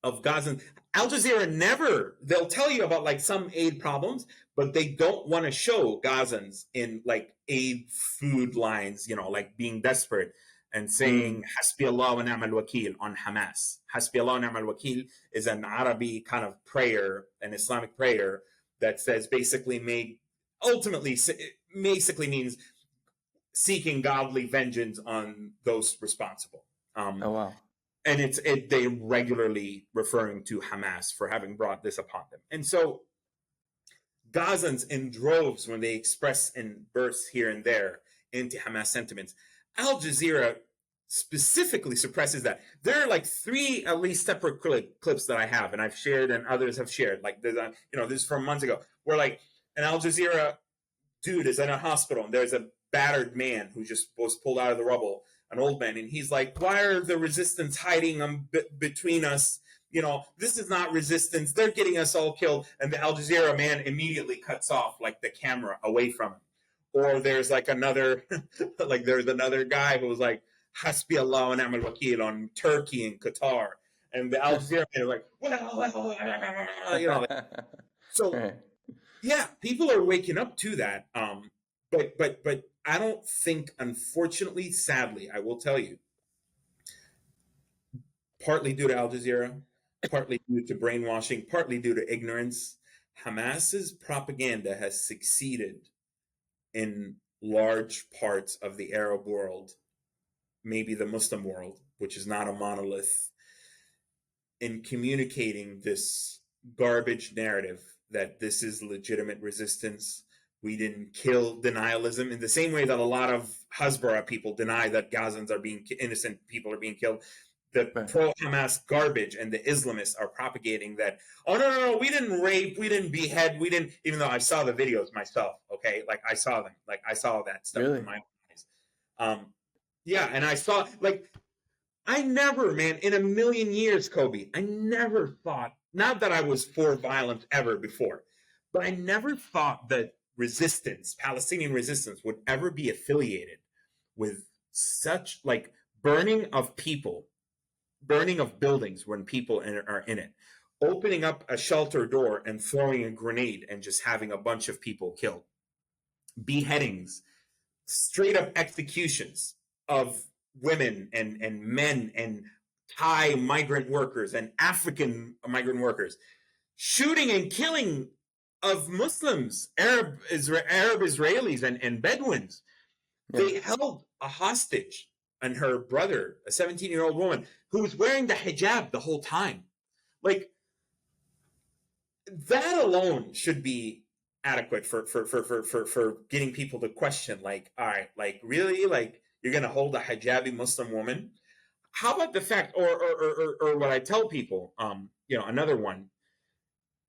of Gazans. Al Jazeera they'll tell you about like some aid problems, but they don't want to show Gazans in like aid food lines, like being desperate and saying Hasbi Allah wa ni'mal wakil on Hamas. Hasbi Allah wa ni'mal wakil is an Arabic kind of prayer, an Islamic prayer that says ultimately basically means seeking godly vengeance on those responsible. Oh wow. And they regularly referring to Hamas for having brought this upon them. And so Gazans in droves, when they express in bursts here and there anti-Hamas sentiments, Al Jazeera specifically suppresses that. There are like 3 at least separate clips that I have, and I've shared, and others have shared. Like this is from months ago, where like an Al Jazeera dude is in a hospital, and there's a battered man who just was pulled out of the rubble, an old man, and he's like, "Why are the resistance hiding between us? This is not resistance. They're getting us all killed." And the Al Jazeera man immediately cuts off like the camera away from him. Or there's like another, there's another guy who was like, "Hasbi Allah wa ni'mal wakil" on Turkey and Qatar, and the Al Jazeera man is like, So Right. yeah, people are waking up to that. But I don't think, unfortunately, sadly, I will tell you, partly due to Al Jazeera, partly due to brainwashing, partly due to ignorance, Hamas's propaganda has succeeded in large parts of the Arab world, maybe the Muslim world, which is not a monolith, in communicating this garbage narrative that this is legitimate resistance. We didn't kill denialism in the same way that a lot of Hasbara people deny that Gazans are innocent people are being killed. The Right. pro-Hamas garbage and the Islamists are propagating that, oh, no, we didn't rape, we didn't behead, we didn't, even though I saw the videos myself, okay? Like, I saw them. Like, I saw that stuff Really? in my eyes. Yeah, and I saw, like, I never, man, in a million years, Kobe, I never thought, not that I was for violence ever before, but I never thought that Palestinian resistance, would ever be affiliated with such, like, burning of buildings when people are in it, opening up a shelter door and throwing a grenade and just having a bunch of people killed, beheadings, straight up executions of women and men and Thai migrant workers and African migrant workers, shooting and killing of Muslims, Arab Israelis, and Bedouins. Yeah. They held a hostage and her brother, a 17-year-old woman, who was wearing the hijab the whole time. Like, that alone should be adequate for getting people to question, like, all right, like, really, like, you're gonna hold a hijabi Muslim woman? How about the fact, or what I tell people, another one,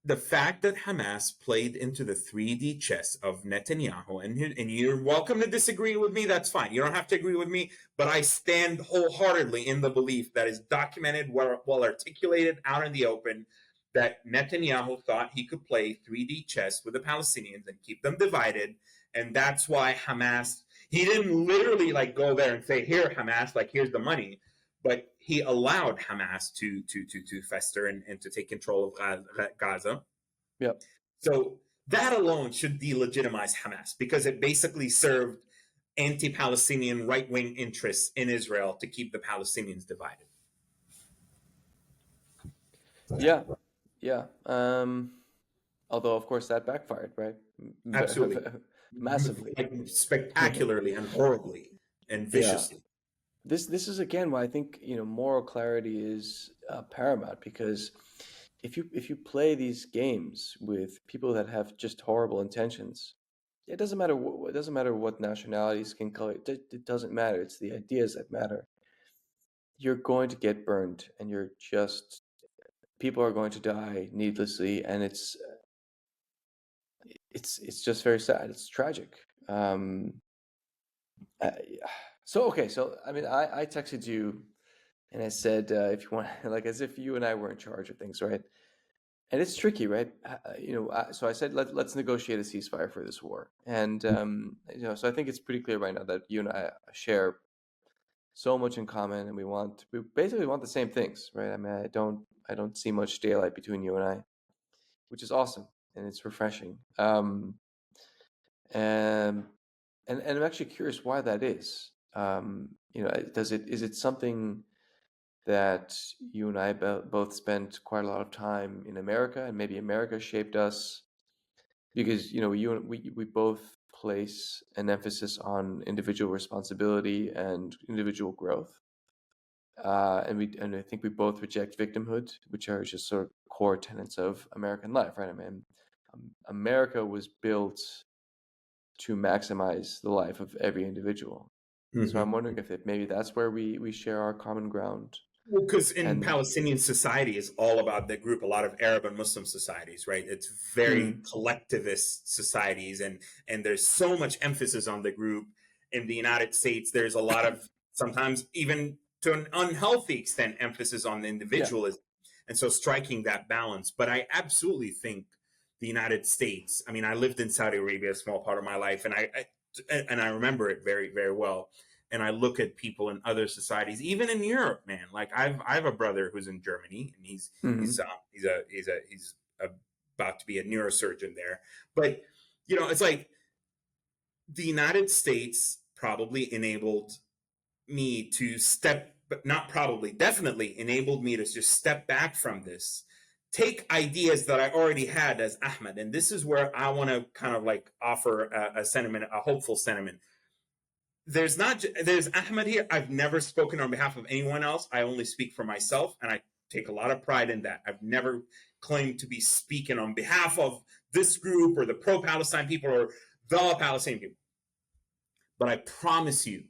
the fact that Hamas played into the 3D chess of Netanyahu, and you're welcome to disagree with me, that's fine. You don't have to agree with me, but I stand wholeheartedly in the belief that is documented, well articulated, out in the open, that Netanyahu thought he could play 3D chess with the Palestinians and keep them divided. And that's why Hamas, he didn't literally like go there and say, "Here, Hamas, like, here's the money," but he allowed Hamas to fester and to take control of Gaza. Yep. So that alone should delegitimize Hamas, because it basically served anti-Palestinian right-wing interests in Israel to keep the Palestinians divided. Yeah. Yeah. Although, of course, that backfired, right? Absolutely. Massively. Like, spectacularly and horribly and viciously. This is again why I think moral clarity is paramount, because if you play these games with people that have just horrible intentions, it doesn't matter what nationality, skin color, it doesn't matter. It's the ideas that matter. You're going to get burned, and people are going to die needlessly, and it's just very sad. It's tragic. So I mean, I texted you and I said, if you want, like, as if you and I were in charge of things, right? And it's tricky, right? So I said, let's negotiate a ceasefire for this war. And so I think it's pretty clear right now that you and I share so much in common, and we basically want the same things, right? I mean, I don't see much daylight between you and I, which is awesome, and it's refreshing. And I'm actually curious why that is. Is it something that you and I both spent quite a lot of time in America, and maybe America shaped us because we both place an emphasis on individual responsibility and individual growth, and I think we both reject victimhood, which are just sort of core tenets of American life, right? I mean, America was built to maximize the life of every individual. So I'm wondering if maybe that's where we share our common ground. Well, because in And Palestinian society is all about the group. A lot of Arab and Muslim societies, right? It's very collectivist societies, and there's so much emphasis on the group. In the United States, there's a lot of, sometimes even to an unhealthy extent, emphasis on the individualism, and so striking that balance. But I absolutely think the United States. I mean, I lived in Saudi Arabia a small part of my life, and I remember it very, very well. And I look at people in other societies, even in Europe, man. Like I have a brother who's in Germany, and he's about to be a neurosurgeon there. But it's like the United States probably enabled me to definitely enabled me to just step back from this, take ideas that I already had as Ahmed. And this is where I want to kind of like offer a sentiment, a hopeful sentiment. There's Ahmed here. I've never spoken on behalf of anyone else. I only speak for myself, and I take a lot of pride in that. I've never claimed to be speaking on behalf of this group or the pro-Palestine people or the Palestinian people. But I promise you,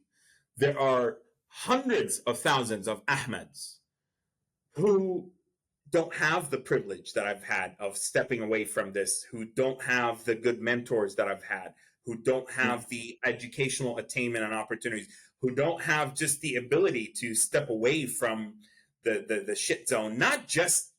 there are hundreds of thousands of Ahmeds who don't have the privilege that I've had of stepping away from this, who don't have the good mentors that I've had, who don't have the educational attainment and opportunities, who don't have just the ability to step away from the shit zone, not just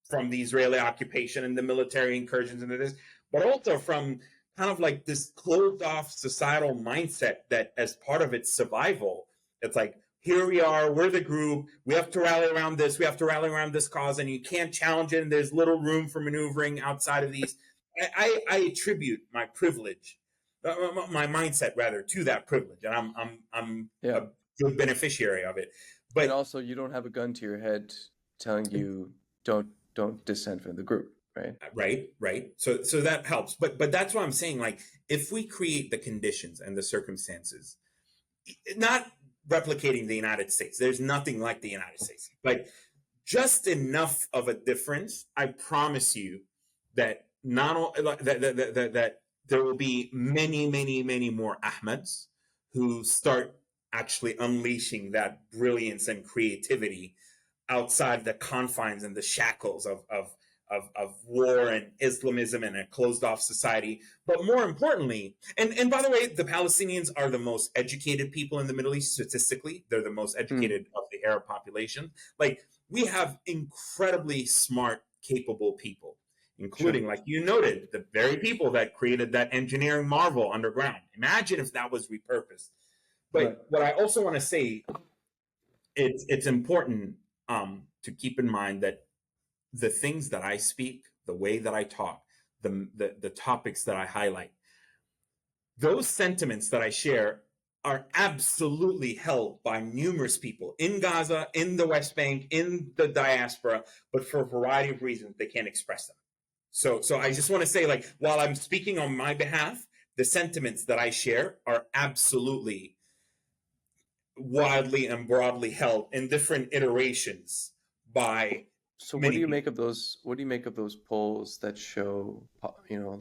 from the Israeli occupation and the military incursions into this, but also from kind of like this closed off societal mindset that as part of its survival, it's like, here we are, we're the group, we have to rally around this, we have to rally around this cause, and you can't challenge it, and there's little room for maneuvering outside of these. I attribute my privilege, my mindset rather, to that privilege, and I'm a good beneficiary of it. But and also, you don't have a gun to your head telling you don't dissent from the group, right? Right. So that helps. But that's what I'm saying. Like, if we create the conditions and the circumstances, not replicating the United States, there's nothing like the United States, but just enough of a difference, I promise you that that there will be many more Ahmeds who start actually unleashing that brilliance and creativity outside the confines and the shackles of war and Islamism and a closed off society. But more importantly, and by the way, the Palestinians are the most educated people in the Middle East statistically. They're the most educated of the Arab population. Like, we have incredibly smart, capable people, including, like you noted, the very people that created that engineering marvel underground. Imagine if that was repurposed. But what I also want to say, it's important to keep in mind that the things that I speak, the way that I talk, the topics that I highlight, those sentiments that I share are absolutely held by numerous people in Gaza, in the West Bank, in the diaspora, but for a variety of reasons, they can't express them. So I just want to say, like, while I'm speaking on my behalf, the sentiments that I share are absolutely widely and broadly held in different iterations by. So what do you make of those? What do you make of those polls that show,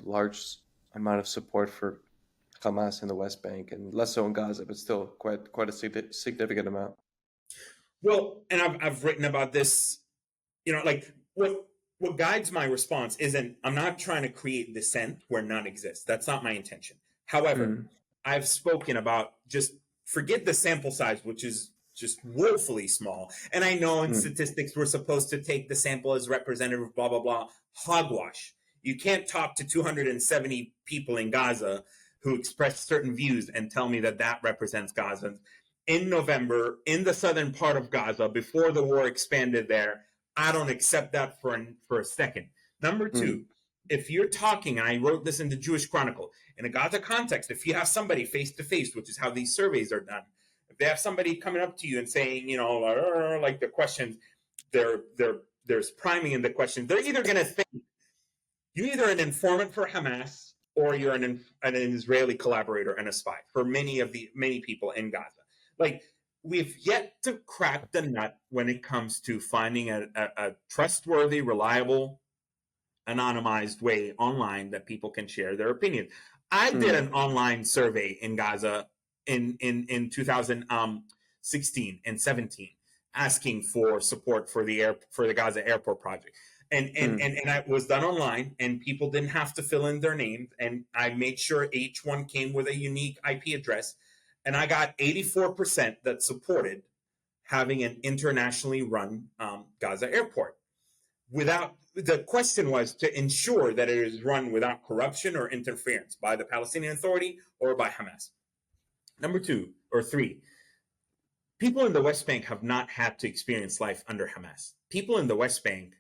large amount of support for Hamas in the West Bank and less so in Gaza, but still quite a significant amount? Well, and I've written about this. Like, what guides my response isn't, I'm not trying to create dissent where none exists. That's not my intention. However, I've spoken about, just forget the sample size, which is just woefully small. And I know in statistics we're supposed to take the sample as representative, blah, blah, blah. Hogwash. You can't talk to 270 people in Gaza who express certain views and tell me that that represents Gazans. In November, in the southern part of Gaza, before the war expanded there, I don't accept that for a second. Number two, if you're talking, and I wrote this in the Jewish Chronicle, in a Gaza context, if you have somebody face to face, which is how these surveys are done, if they have somebody coming up to you and saying, like the questions, there's priming in the questions, they're either going to think you're either an informant for Hamas or you're an Israeli collaborator and a spy for many people in Gaza. Like, we've yet to crack the nut when it comes to finding a trustworthy, reliable, anonymized way online that people can share their opinion. I did an online survey in Gaza in 2016 and 17, asking for support for the Gaza airport project. And it was done online, and people didn't have to fill in their name. And I made sure each one came with a unique IP address. And I got 84% that supported having an internationally run Gaza airport. The question was to ensure that it is run without corruption or interference by the Palestinian Authority or by Hamas. Number 2 or 3, people in the West Bank have not had to experience life under Hamas. People in the West Bank,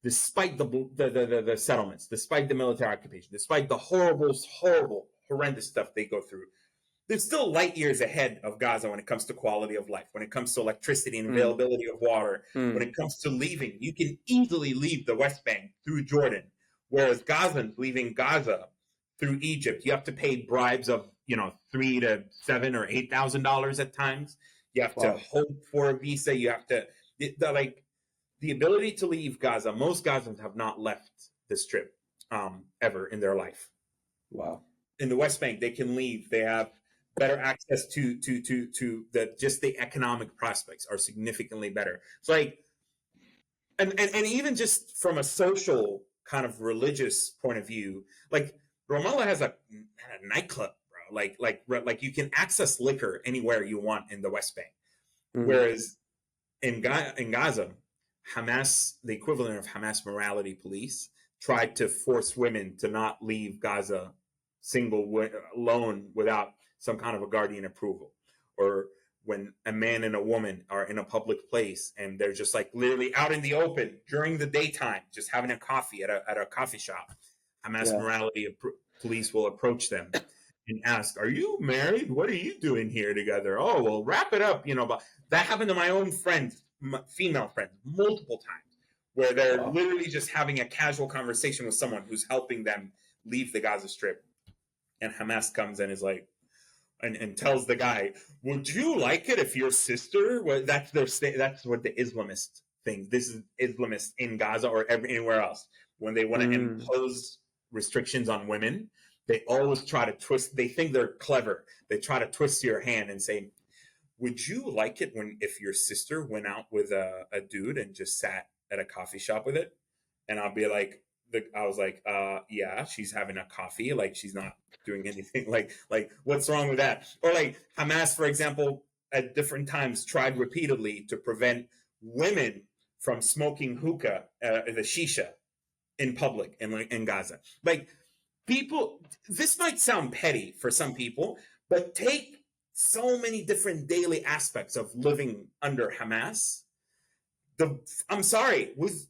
despite the settlements, despite the military occupation, despite the horrible, horrendous stuff they go through, they're still light years ahead of Gaza when it comes to quality of life, when it comes to electricity and availability of water, when it comes to leaving. You can easily leave the West Bank through Jordan, whereas Gazans leaving Gaza through Egypt, you have to pay bribes of $3,000 to $7,000 or $8,000 at times. You have to hope for a visa. You have to the ability to leave Gaza. Most Gazans have not left the Strip ever in their life. Wow. In the West Bank, they can leave. They have better access to the economic prospects are significantly better. So and even just from a social kind of religious point of view, like Ramallah has a nightclub, bro. Like you can access liquor anywhere you want in the West Bank, whereas in Gaza, Hamas, the equivalent of Hamas morality police, tried to force women to not leave Gaza alone without some kind of a guardian approval. Or when a man and a woman are in a public place and they're just like literally out in the open during the daytime, just having a coffee at a coffee shop, Hamas morality police will approach them and ask, "Are you married? What are you doing here together?" "Oh, well, wrap it up." But that happened to my own friends, female friends, multiple times, where they're literally just having a casual conversation with someone who's helping them leave the Gaza Strip. And Hamas comes in and is like, and tells the guy, "Would you like it if your sister?" Well, that's what the Islamist thing. This is Islamist in Gaza or anywhere else. When they want to impose restrictions on women, they always try to twist. They think they're clever. They try to twist your hand and say, "Would you like it if your sister went out with a dude and just sat at a coffee shop with it?" And I'll be like, I was like, yeah, she's having a coffee. Like, she's not doing anything. Like, what's wrong with that? Or like Hamas, for example, at different times tried repeatedly to prevent women from smoking hookah, the shisha, in public in Gaza. Like, people, this might sound petty for some people, but take so many different daily aspects of living under Hamas. I'm sorry, with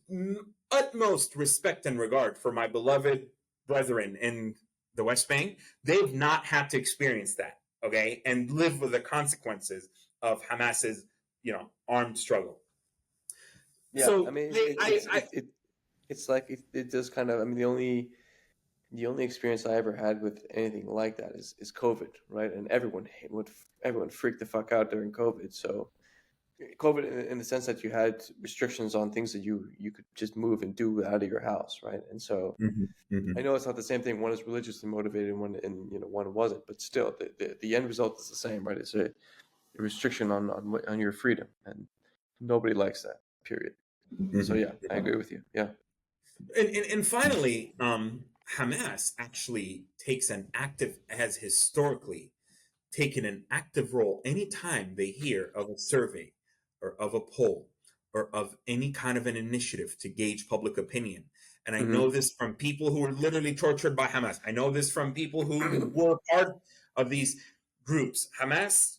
utmost respect and regard for my beloved brethren in the West Bank, they've not had to experience that, okay, and live with the consequences of Hamas's, armed struggle. Yeah, so I mean, it's like it does kind of. I mean, the only experience I ever had with anything like that is COVID, right? And everyone freaked the fuck out during COVID. So COVID, in the sense that you had restrictions on things that you could just move and do out of your house, right? And so I know it's not the same thing. One is religiously motivated, one wasn't. But still, the end result is the same, right? It's a restriction on your freedom, and nobody likes that. Period. So yeah, I agree with you. Yeah. And finally, Hamas actually has historically taken an active role anytime they hear of a survey or of a poll or of any kind of an initiative to gauge public opinion. And I know this from people who were literally tortured by Hamas. I know this from people who were part of these groups. Hamas,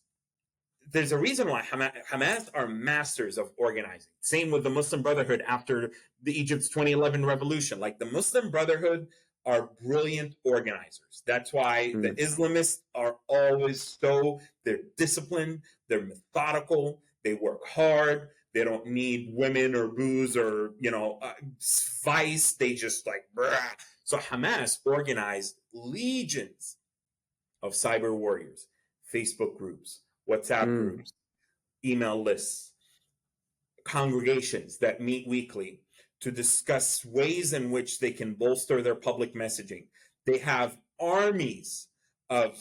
there's a reason why Hamas are masters of organizing. Same with the Muslim Brotherhood after the Egypt's 2011 revolution. Like, the Muslim Brotherhood are brilliant organizers. That's why the Islamists are always they're disciplined, they're methodical, they work hard, they don't need women or booze or, vice. They just like, brah. So Hamas organized legions of cyber warriors, Facebook groups, WhatsApp groups, email lists, congregations that meet weekly to discuss ways in which they can bolster their public messaging. They have armies of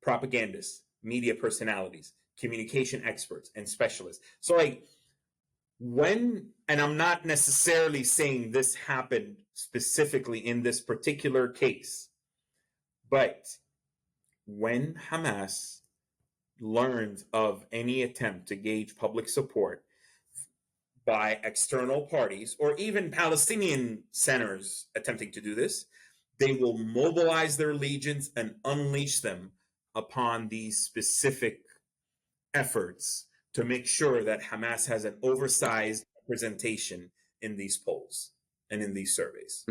propagandists, media personalities, communication experts, and specialists. So, like, and I'm not necessarily saying this happened specifically in this particular case, but when Hamas learned of any attempt to gauge public support by external parties or even Palestinian centers attempting to do this, they will mobilize their legions and unleash them upon these specific efforts to make sure that Hamas has an oversized representation in these polls and in these surveys.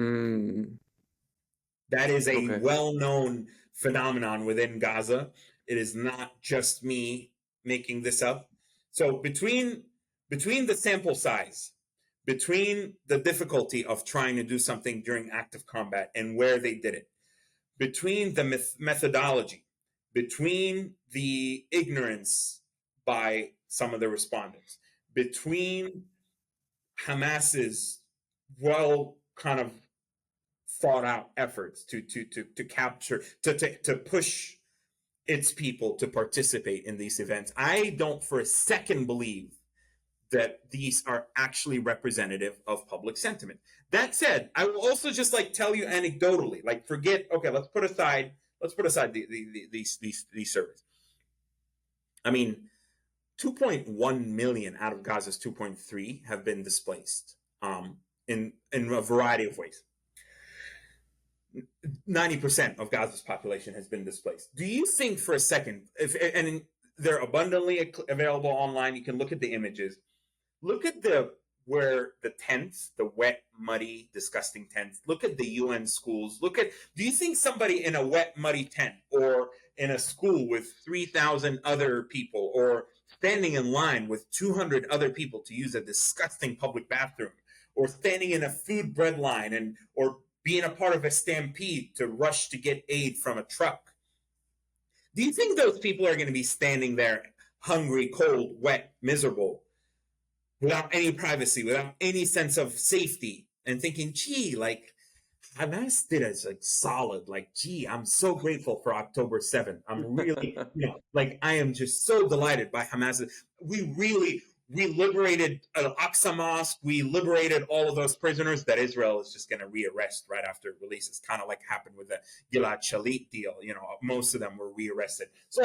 That is a well-known phenomenon within Gaza. It is not just me making this up. So between the sample size, between the difficulty of trying to do something during active combat and where they did it, between the methodology, between the ignorance by some of the respondents, between Hamas's kind of thought out efforts to capture, to push its people to participate in these events, I don't for a second believe that these are actually representative of public sentiment. That said, I will also just tell you anecdotally, let's put aside these surveys. I mean, 2.1 million out of Gaza's 2.3 have been displaced in a variety of ways. 90% of Gaza's population has been displaced. Do you think for a second, and they're abundantly available online, you can look at the images, look at where the tents, the wet, muddy, disgusting tents, look at the UN schools, do you think somebody in a wet, muddy tent or in a school with 3,000 other people or standing in line with 200 other people to use a disgusting public bathroom or standing in a food bread line or being a part of a stampede to rush to get aid from a truck, do you think those people are going to be standing there hungry, cold, wet, miserable, without any privacy, without any sense of safety, and thinking, gee, Hamas did us solid. Gee, I'm so grateful for October 7th. I'm really, I am just so delighted by Hamas. We liberated Al-Aqsa Mosque. We liberated all of those prisoners that Israel is just going to rearrest right after releases, kind of like happened with the Gilad Shalit deal. Most of them were rearrested. So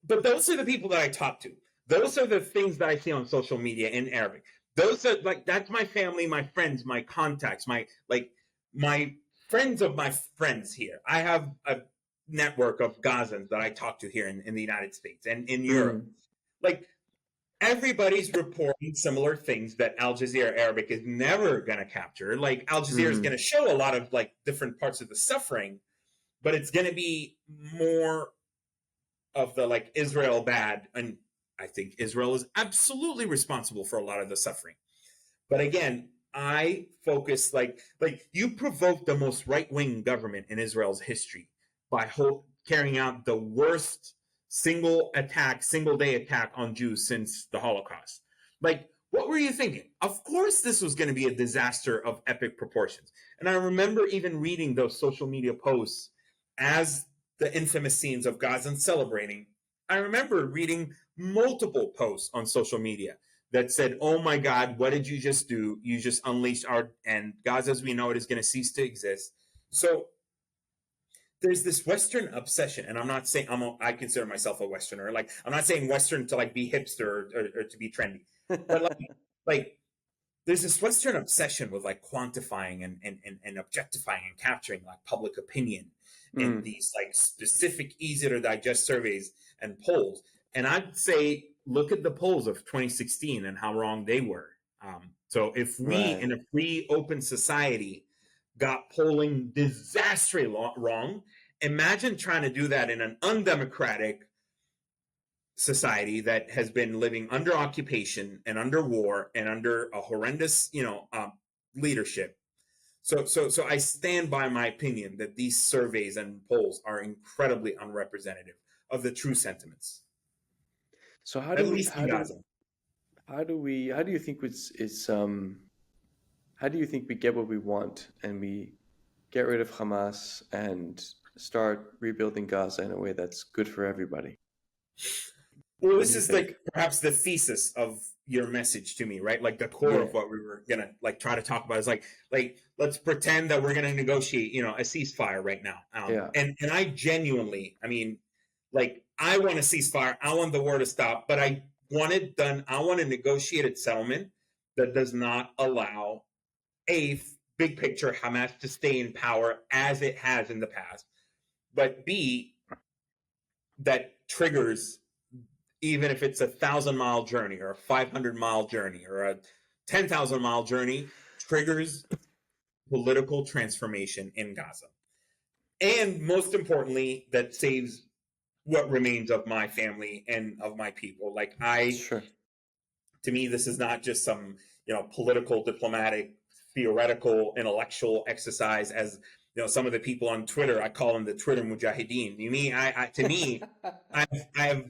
but those are the people that I talk to. Those are the things that I see on social media in Arabic. Those are that's my family, my friends, my contacts, my friends of my friends here. I have a network of Gazans that I talk to here in the United States and in Europe. Everybody's reporting similar things that Al Jazeera Arabic is never going to capture. Al Jazeera is going to show a lot of different parts of the suffering, but it's going to be more of the Israel bad. And I think Israel is absolutely responsible for a lot of the suffering. But again, I focus you provoked the most right-wing government in Israel's history by carrying out the worst single-day attack on Jews since the Holocaust. What were you thinking? Of course this was going to be a disaster of epic proportions. And I remember even reading those social media posts as the infamous scenes of Gazans celebrating. I remember reading multiple posts on social media that said, oh my God, what did you just do? You just unleashed and Gaza as we know it is going to cease to exist. So there's this Western obsession, and I'm not saying I consider myself a Westerner. I'm not saying Western to be hipster or to be trendy, but there's this Western obsession with quantifying and objectifying and capturing public opinion in these specific, easy to digest surveys and polls. And I'd say, look at the polls of 2016 and how wrong they were. So if we in a free, open society got polling disastrously wrong, imagine trying to do that in an undemocratic society that has been living under occupation and under war and under a horrendous, leadership. So I stand by my opinion that these surveys and polls are incredibly unrepresentative of the true sentiments, So at least in Gaza. how do you think how do you think we get what we want and we get rid of Hamas and start rebuilding Gaza in a way that's good for everybody? Well, What do this you is think? like perhaps the thesis of your message to me, right? Like the core Yeah, of what we were gonna like try to talk about is like let's pretend that we're gonna negotiate, a ceasefire right now. yeah, And I genuinely, I mean, like I want a ceasefire, I want the war to stop, but I want it done. I want a negotiated settlement that does not allow a big picture Hamas to stay in power as it has in the past, but B, that triggers, even if it's 1,000-mile journey or a 500-mile journey or a 10,000-mile journey, triggers political transformation in Gaza. And most importantly, that saves what remains of my family and of my people. sure. To me, this is not just some, political, diplomatic, theoretical, intellectual exercise. As some of the people on Twitter, I call them the Twitter mujahideen. To me, I've, I've,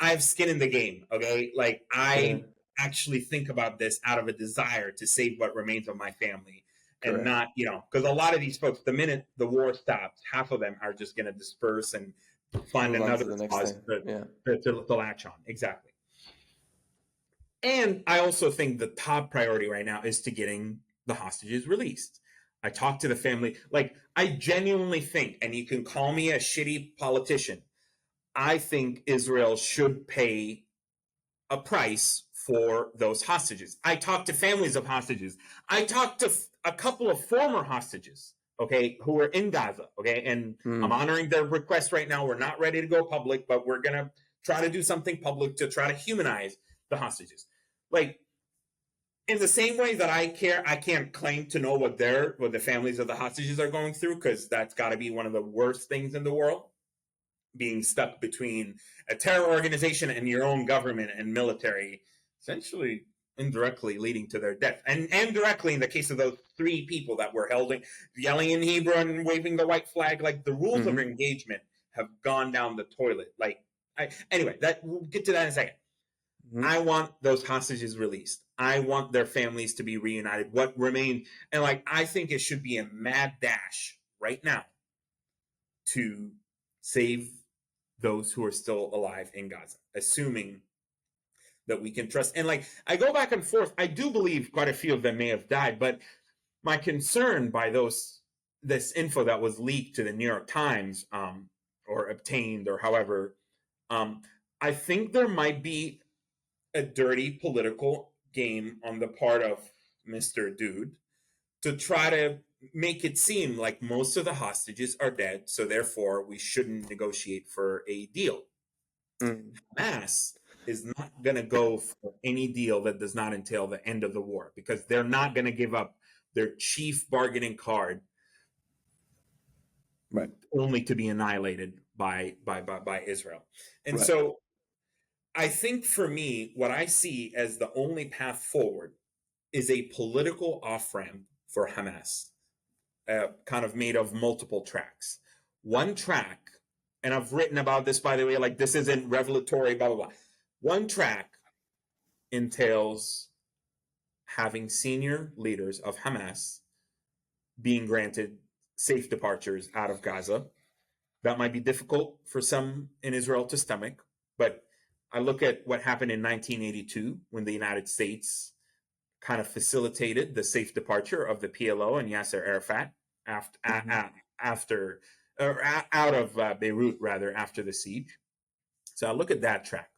I have skin in the game. Okay, like Yeah, I actually think about this out of a desire to save what remains of my family, and correct. not, because a lot of these folks, the minute the war stops, half of them are just going to disperse and find Move on another to the next cause thing. Yeah, to latch on. Exactly. And I also think the top priority right now is to getting the hostages released. I talked to the family. Like, I genuinely think, and you can call me a shitty politician, I think Israel should pay a price for those hostages. I talked to families of hostages. I talked to a couple of former hostages, okay, who are in Gaza, okay, and I'm mm, honoring their request right now. We're not ready to go public, but we're going to try to do something public to try to humanize the hostages. Like, in the same way that I care, I can't claim to know what the families of the hostages are going through, because that's got to be one of the worst things in the world, being stuck between a terror organization and your own government and military, essentially indirectly leading to their death. And directly in the case of those three people that were held, yelling in Hebrew and waving the white flag, like the rules of mm-hmm. engagement have gone down the toilet. Anyway, that we'll get to that in a second. Mm-hmm. I want those hostages released. I want their families to be reunited. What remained, and I think it should be a mad dash right now to save those who are still alive in Gaza, assuming that we can trust. And I go back and forth. I do believe quite a few of them may have died, but my concern by this info that was leaked to the New York Times, or obtained, or however, I think there might be a dirty political game on the part of Mr. Dude to try to make it seem like most of the hostages are dead, so therefore we shouldn't negotiate for a deal. Mm. Hamas is not going to go for any deal that does not entail the end of the war, because they're not going to give up their chief bargaining card Right, only to be annihilated by Israel. And right. so I think for me, what I see as the only path forward is a political off ramp for Hamas, kind of made of multiple tracks. One track, and I've written about this, by the way, like this isn't revelatory, blah, blah, blah. One track entails having senior leaders of Hamas being granted safe departures out of Gaza. That might be difficult for some in Israel to stomach, but I look at what happened in 1982 when the United States kind of facilitated the safe departure of the PLO and Yasser Arafat after or out of Beirut, rather, after the siege. So I look at that track,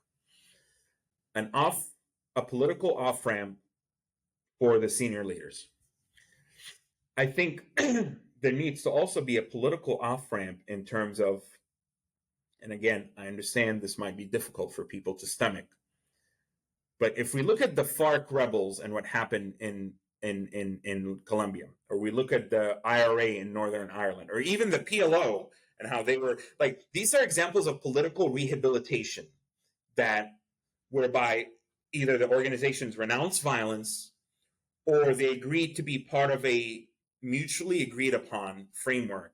a political off ramp for the senior leaders. I think there needs to also be a political off ramp in terms of, and again, I understand this might be difficult for people to stomach, but if we look at the FARC rebels and what happened in Colombia, or we look at the IRA in Northern Ireland, or even the PLO and how they were these are examples of political rehabilitation that whereby either the organizations renounced violence or they agreed to be part of a mutually agreed upon framework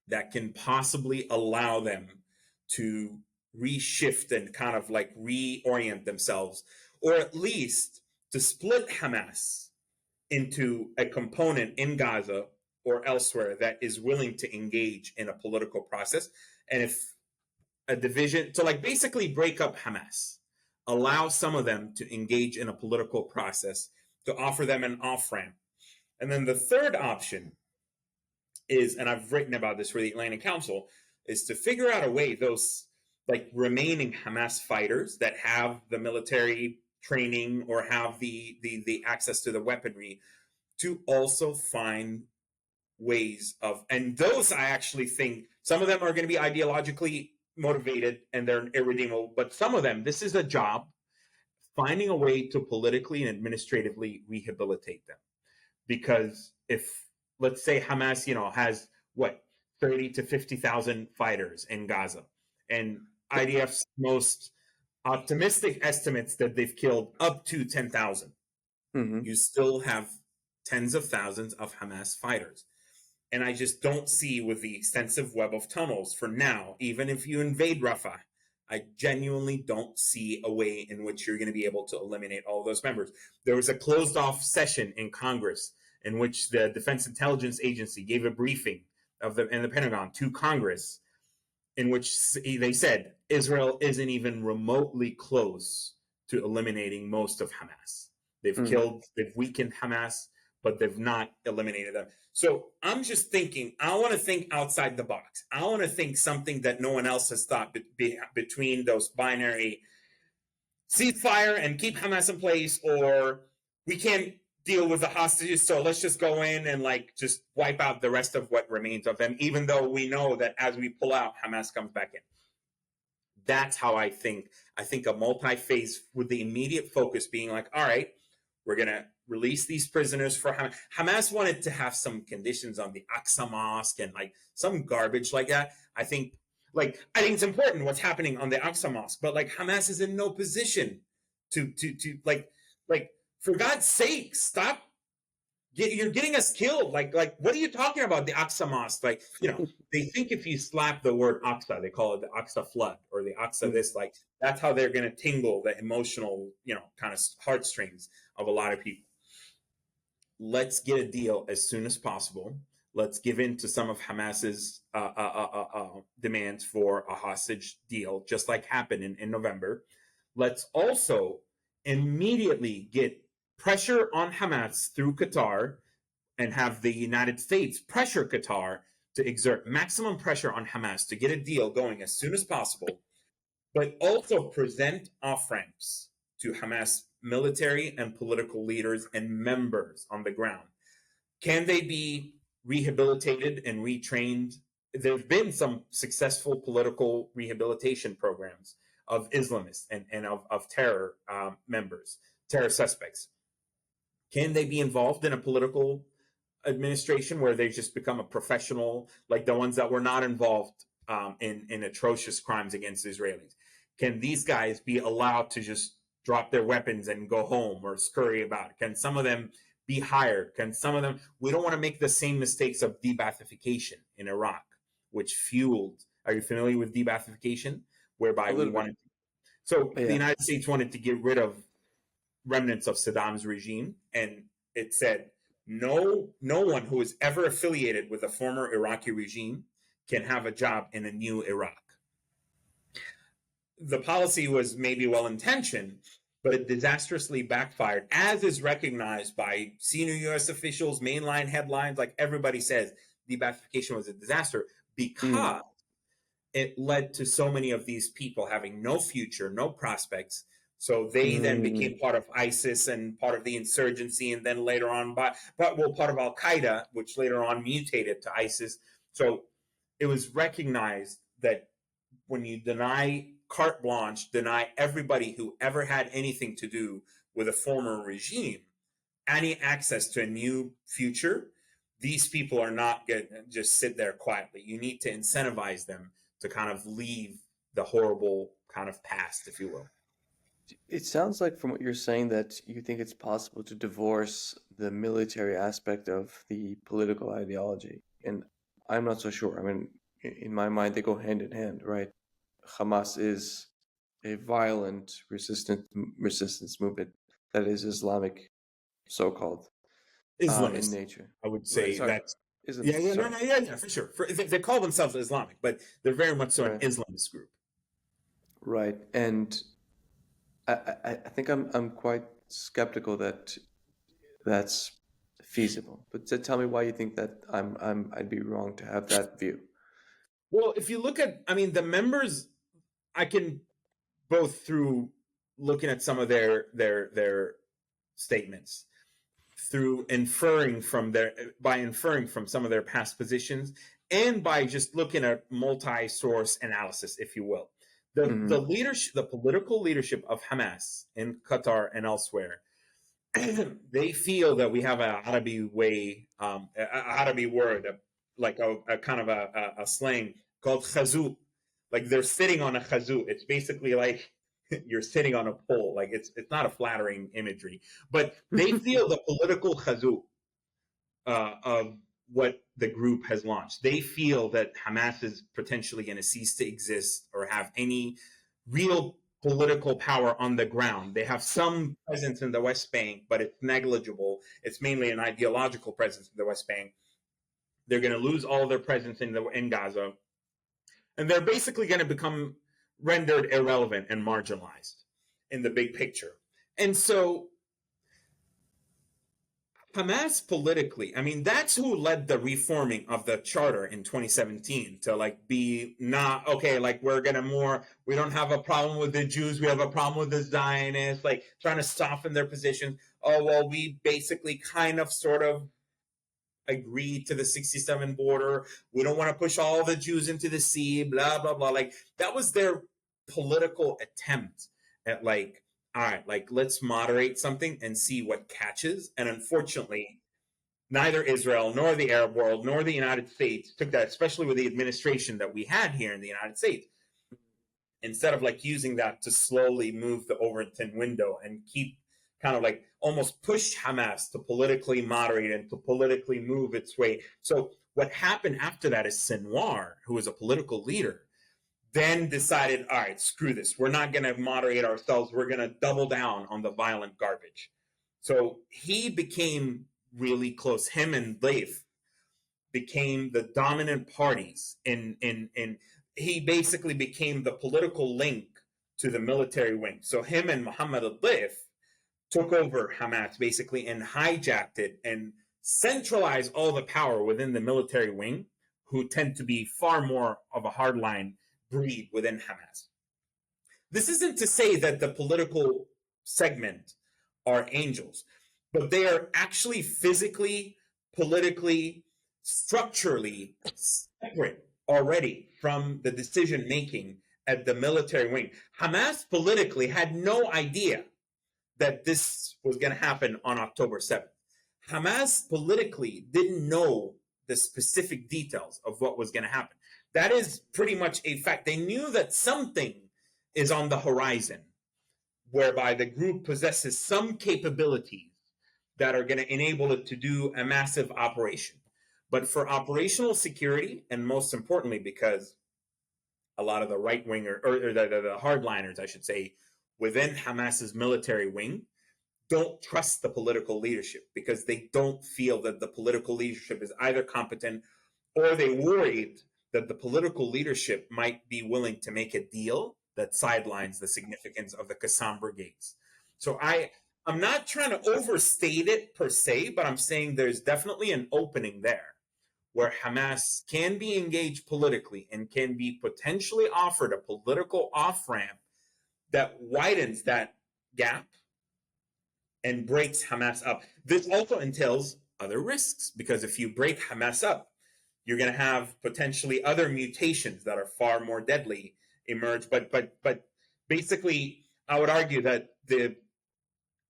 that can possibly allow them to reshift and kind of like reorient themselves, or at least to split Hamas into a component in Gaza or elsewhere that is willing to engage in a political process. And if a division, to like basically break up Hamas, allow some of them to engage in a political process, to offer them an off ramp. And then the third option is, and I've written about this for the Atlantic Council, is to figure out a way those like remaining Hamas fighters that have the military training or have the access to the weaponry to also find ways of, and those I actually think some of them are going to be ideologically motivated and they're irredeemable, but some of them, this is a job, finding a way to politically and administratively rehabilitate them. Because if, let's say Hamas, has what, 30 to 50,000 fighters in Gaza, and IDF's most optimistic estimates that they've killed up to 10,000, you still have tens of thousands of Hamas fighters. And I just don't see, with the extensive web of tunnels for now, even if you invade Rafah, I genuinely don't see a way in which you're going to be able to eliminate all of those members. There was a closed off session in Congress in which the Defense Intelligence Agency gave a briefing in the Pentagon to Congress, in which they said Israel isn't even remotely close to eliminating most of Hamas. They've weakened Hamas, but they've not eliminated them. So I'm just thinking, I want to think outside the box. I want to think something that no one else has thought between those binary ceasefire and keep Hamas in place, or we can't deal with the hostages, so let's just go in and like just wipe out the rest of what remains of them, even though we know that as we pull out, Hamas comes back in. That's how I think. I think a multi-phase with the immediate focus being like, all right, we're going to release these prisoners for Hamas. Hamas wanted to have some conditions on the Al-Aqsa mosque and like some garbage like that. I think it's important what's happening on the Al-Aqsa mosque, but like Hamas is in no position to like for God's sake, stop. You're getting us killed. Like what are you talking about? The Al-Aqsa mosque? Like, they think if you slap the word Aqsa, they call it the Aqsa flood or the Aqsa this, like that's how they're going to tingle the emotional, kind of heartstrings of a lot of people. Let's get a deal as soon as possible. Let's give in to some of Hamas's demands for a hostage deal, just like happened in November. Let's also immediately get pressure on Hamas through Qatar and have the United States pressure Qatar to exert maximum pressure on Hamas to get a deal going as soon as possible, but also present off-ramps to Hamas military and political leaders and members on the ground. Can they be rehabilitated and retrained? There have been some successful political rehabilitation programs of Islamists and of terror members, terror suspects. Can they be involved in a political administration where they just become a professional, like the ones that were not involved in atrocious crimes against Israelis? Can these guys be allowed to just drop their weapons and go home or scurry about? Can some of them be hired? Can some of them, we don't want to make the same mistakes of De-Baathification in Iraq, which fueled, are you familiar with De-Baathification? Whereby we wanted, the United States wanted to get rid of remnants of Saddam's regime, and it said no one who is ever affiliated with a former Iraqi regime can have a job in a new Iraq. The policy was maybe well-intentioned, but it disastrously backfired, as is recognized by senior U.S. officials, mainline headlines, like everybody says De-Baathification was a disaster because it led to so many of these people having no future, no prospects. So they then became part of ISIS and part of the insurgency, and then later on, part of Al-Qaeda, which later on mutated to ISIS. So it was recognized that when you deny carte blanche, deny everybody who ever had anything to do with a former regime any access to a new future, these people are not going to just sit there quietly. You need to incentivize them to kind of leave the horrible kind of past, if you will. It sounds like from what you're saying that you think it's possible to divorce the military aspect of the political ideology. And I'm not so sure. I mean, in my mind, they go hand in hand, right? Hamas is a violent resistance movement that is Islamic, so-called, in Islamist, nature. I would Right. say Sorry. that's yeah, Islamist. yeah, no, Sorry. no, yeah, yeah, for sure. They call themselves Islamic, but they're very much so an Right. Islamist group. Right. And I think I'm quite skeptical that that's feasible. But tell me why you think that I'd be wrong to have that view. Well, if you look at, I mean, the members, I can both through looking at some of their statements, through inferring from their by inferring from some of their past positions, and by just looking at multi-source analysis, if you will. The Hmm. leadership, the political leadership of Hamas in Qatar and elsewhere, they feel that we have a Arabi way, a Arabi word, like a kind of a slang called khazoo. Like they're sitting on a khazoo. It's basically like you're sitting on a pole. Like it's not a flattering imagery, but they feel the political khazoo of what the group has launched. They feel that Hamas is potentially going to cease to exist or have any real political power on the ground. They have some presence in the West Bank, but it's negligible. It's mainly an ideological presence in the West Bank. They're going to lose all their presence in Gaza, and they're basically going to become rendered irrelevant and marginalized in the big picture. And so Hamas politically, I mean, that's who led the reforming of the charter in 2017 to like be not okay, like we're gonna more, we don't have a problem with the Jews, we have a problem with the Zionists, like trying to soften their position. Oh, well, we basically kind of sort of agreed to the 67 border. We don't want to push all the Jews into the sea, blah, blah, blah. Like that was their political attempt at like, all right, like let's moderate something and see what catches. And unfortunately, neither Israel nor the Arab world nor the United States took that, especially with the administration that we had here in the United States. Instead of like using that to slowly move the Overton window and keep kind of like almost push Hamas to politically moderate and to politically move its way. So what happened after that is Sinwar, who was a political leader, then decided, all right, screw this. We're not going to moderate ourselves. We're going to double down on the violent garbage. So he became really close. Him and Leif became the dominant parties in he basically became the political link to the military wing. So him and Mohammed al-Leif took over Hamas basically and hijacked it and centralized all the power within the military wing, who tend to be far more of a hardline breed within Hamas. This isn't to say that the political segment are angels, but they are actually physically, politically, structurally separate already from the decision making at the military wing. Hamas politically had no idea that this was going to happen on October 7th. Hamas politically didn't know the specific details of what was going to happen. That is pretty much a fact. They knew that something is on the horizon whereby the group possesses some capabilities that are going to enable it to do a massive operation. But for operational security, and most importantly, because a lot of the right winger or the hardliners, I should say, within Hamas's military wing, don't trust the political leadership because they don't feel that the political leadership is either competent or they worried that the political leadership might be willing to make a deal that sidelines the significance of the Qassam brigades. So I'm not trying to overstate it per se, but I'm saying there's definitely an opening there where Hamas can be engaged politically and can be potentially offered a political off-ramp that widens that gap and breaks Hamas up. This also entails other risks because if you break Hamas up, you're going to have potentially other mutations that are far more deadly emerge. But basically, I would argue that the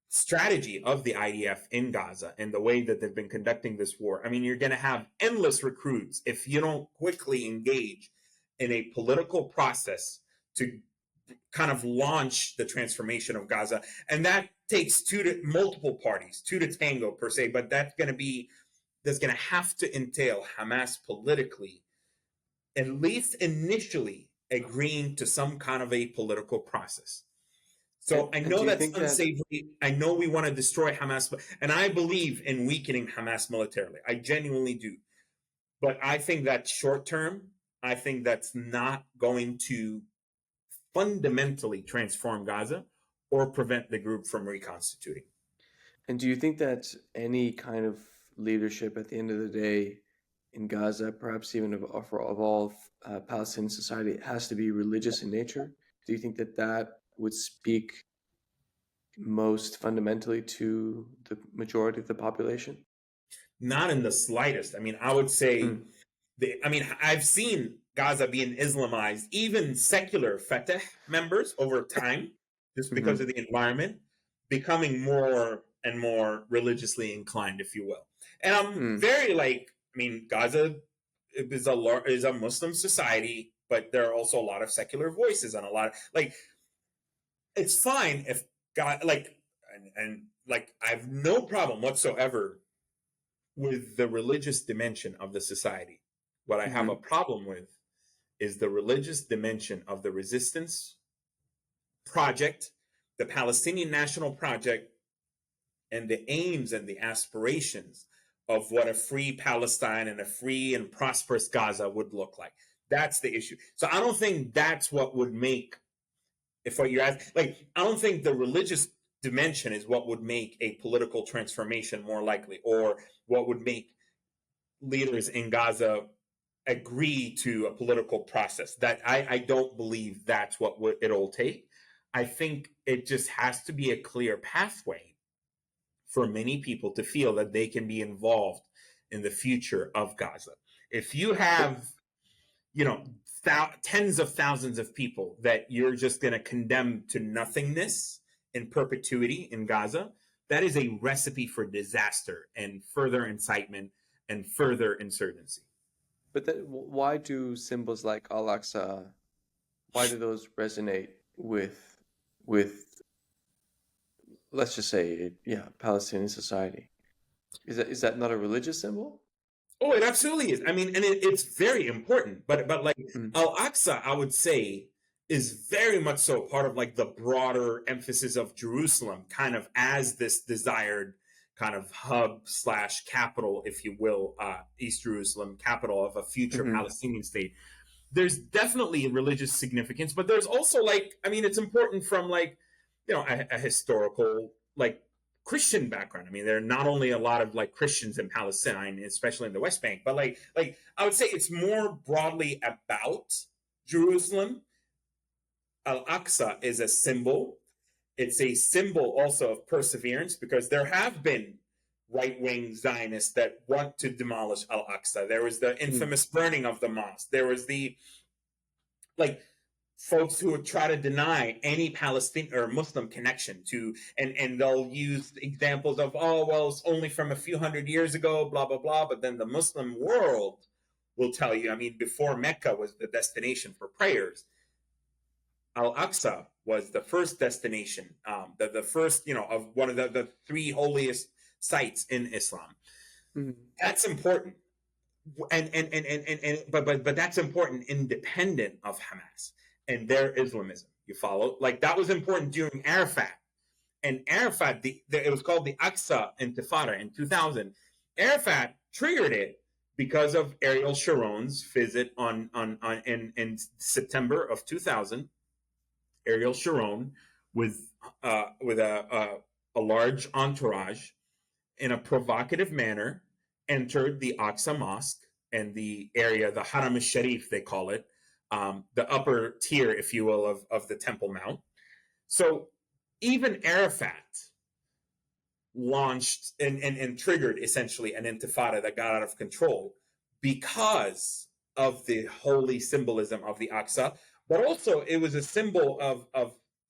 strategy of the IDF in Gaza and the way that they've been conducting this war, I mean, you're going to have endless recruits if you don't quickly engage in a political process to kind of launch the transformation of Gaza. And that takes multiple parties, two to tango per se, but that's going to have to entail Hamas politically, at least initially, agreeing to some kind of a political process. So I know that's unsavory. I know we want to destroy Hamas, and I believe in weakening Hamas militarily. I genuinely do. But I think that short term, I think that's not going to fundamentally transform Gaza or prevent the group from reconstituting. And do you think that any kind of leadership at the end of the day in Gaza, perhaps even of all Palestinian society, has to be religious in nature? Do you think that that would speak most fundamentally to the majority of the population? Not in the slightest. I mean, I would say, I've seen Gaza being Islamized, even secular Fatah members over time, just because of the environment, becoming more and more religiously inclined, if you will. And I'm very Gaza is a Muslim society, but there are also a lot of secular voices and a lot of it's fine if God I have no problem whatsoever with the religious dimension of the society. What I have a problem with is the religious dimension of the resistance project, the Palestinian National Project, and the aims and the aspirations of what a free Palestine and a free and prosperous Gaza would look like. That's the issue. So I don't think that's what would make, if what you're asking, I don't think the religious dimension is what would make a political transformation more likely, or what would make leaders in Gaza agree to a political process. That I don't believe that's what it'll take. I think it just has to be a clear pathway for many people to feel that they can be involved in the future of Gaza. If you have, tens of thousands of people that you're just going to condemn to nothingness in perpetuity in Gaza, that is a recipe for disaster and further incitement and further insurgency. But why do symbols like Al-Aqsa, why do those resonate with let's just say, Palestinian society? Is that not a religious symbol? Oh, it absolutely is. I mean, and it's very important. But Al-Aqsa, I would say, is very much so part of the broader emphasis of Jerusalem, kind of as this desired kind of hub / capital, if you will, East Jerusalem, capital of a future Palestinian state. There's definitely religious significance, but there's also it's important from a historical Christian background. I mean, there are not only a lot of Christians in Palestine, especially in the West Bank, but I would say it's more broadly about Jerusalem. Al-Aqsa is a symbol. It's a symbol also of perseverance, because there have been right-wing Zionists that want to demolish Al-Aqsa. There was the infamous burning of the mosque. There was the folks who would try to deny any Palestinian or Muslim connection to, and they'll use examples of, it's only from a few hundred years ago, blah, blah, blah. But then the Muslim world will tell you, before Mecca was the destination for prayers, Al-Aqsa was the first destination, the first, of one of the three holiest sites in Islam. That's important. But that's important independent of Hamas and their Islamism. You follow? That was important during Arafat. And Arafat, it was called the Aqsa Intifada in 2000. Arafat triggered it because of Ariel Sharon's visit in September of 2000. Ariel Sharon, with a large entourage, in a provocative manner, entered the Aqsa Mosque and the area, the Haram al-Sharif, they call it, the upper tier, if you will, of the Temple Mount. So even Arafat launched and triggered essentially an intifada that got out of control because of the holy symbolism of the Aqsa. But also it was a symbol of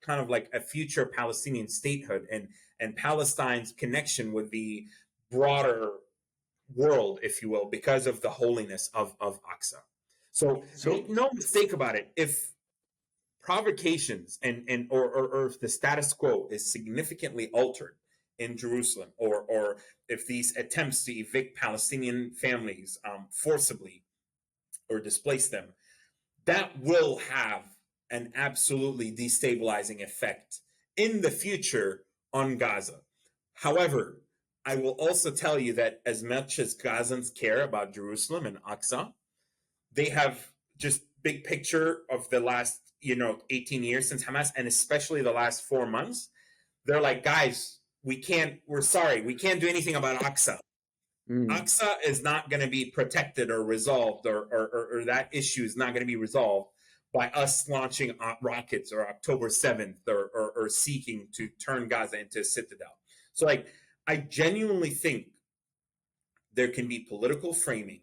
kind of a future Palestinian statehood and Palestine's connection with the broader world, if you will, because of the holiness of Aqsa. So make no mistake about it. If provocations or if the status quo is significantly altered in Jerusalem, or if these attempts to evict Palestinian families forcibly or displace them, that will have an absolutely destabilizing effect in the future on Gaza. However, I will also tell you that as much as Gazans care about Jerusalem and Aqsa, they have just big picture of the last 18 years since Hamas, and especially the last 4 months. They're like, guys, we're sorry, we can't do anything about Aqsa. Aqsa is not going to be protected or resolved, or that issue is not going to be resolved by us launching rockets or October 7th or seeking to turn Gaza into a citadel. So, like, I genuinely think there can be political framing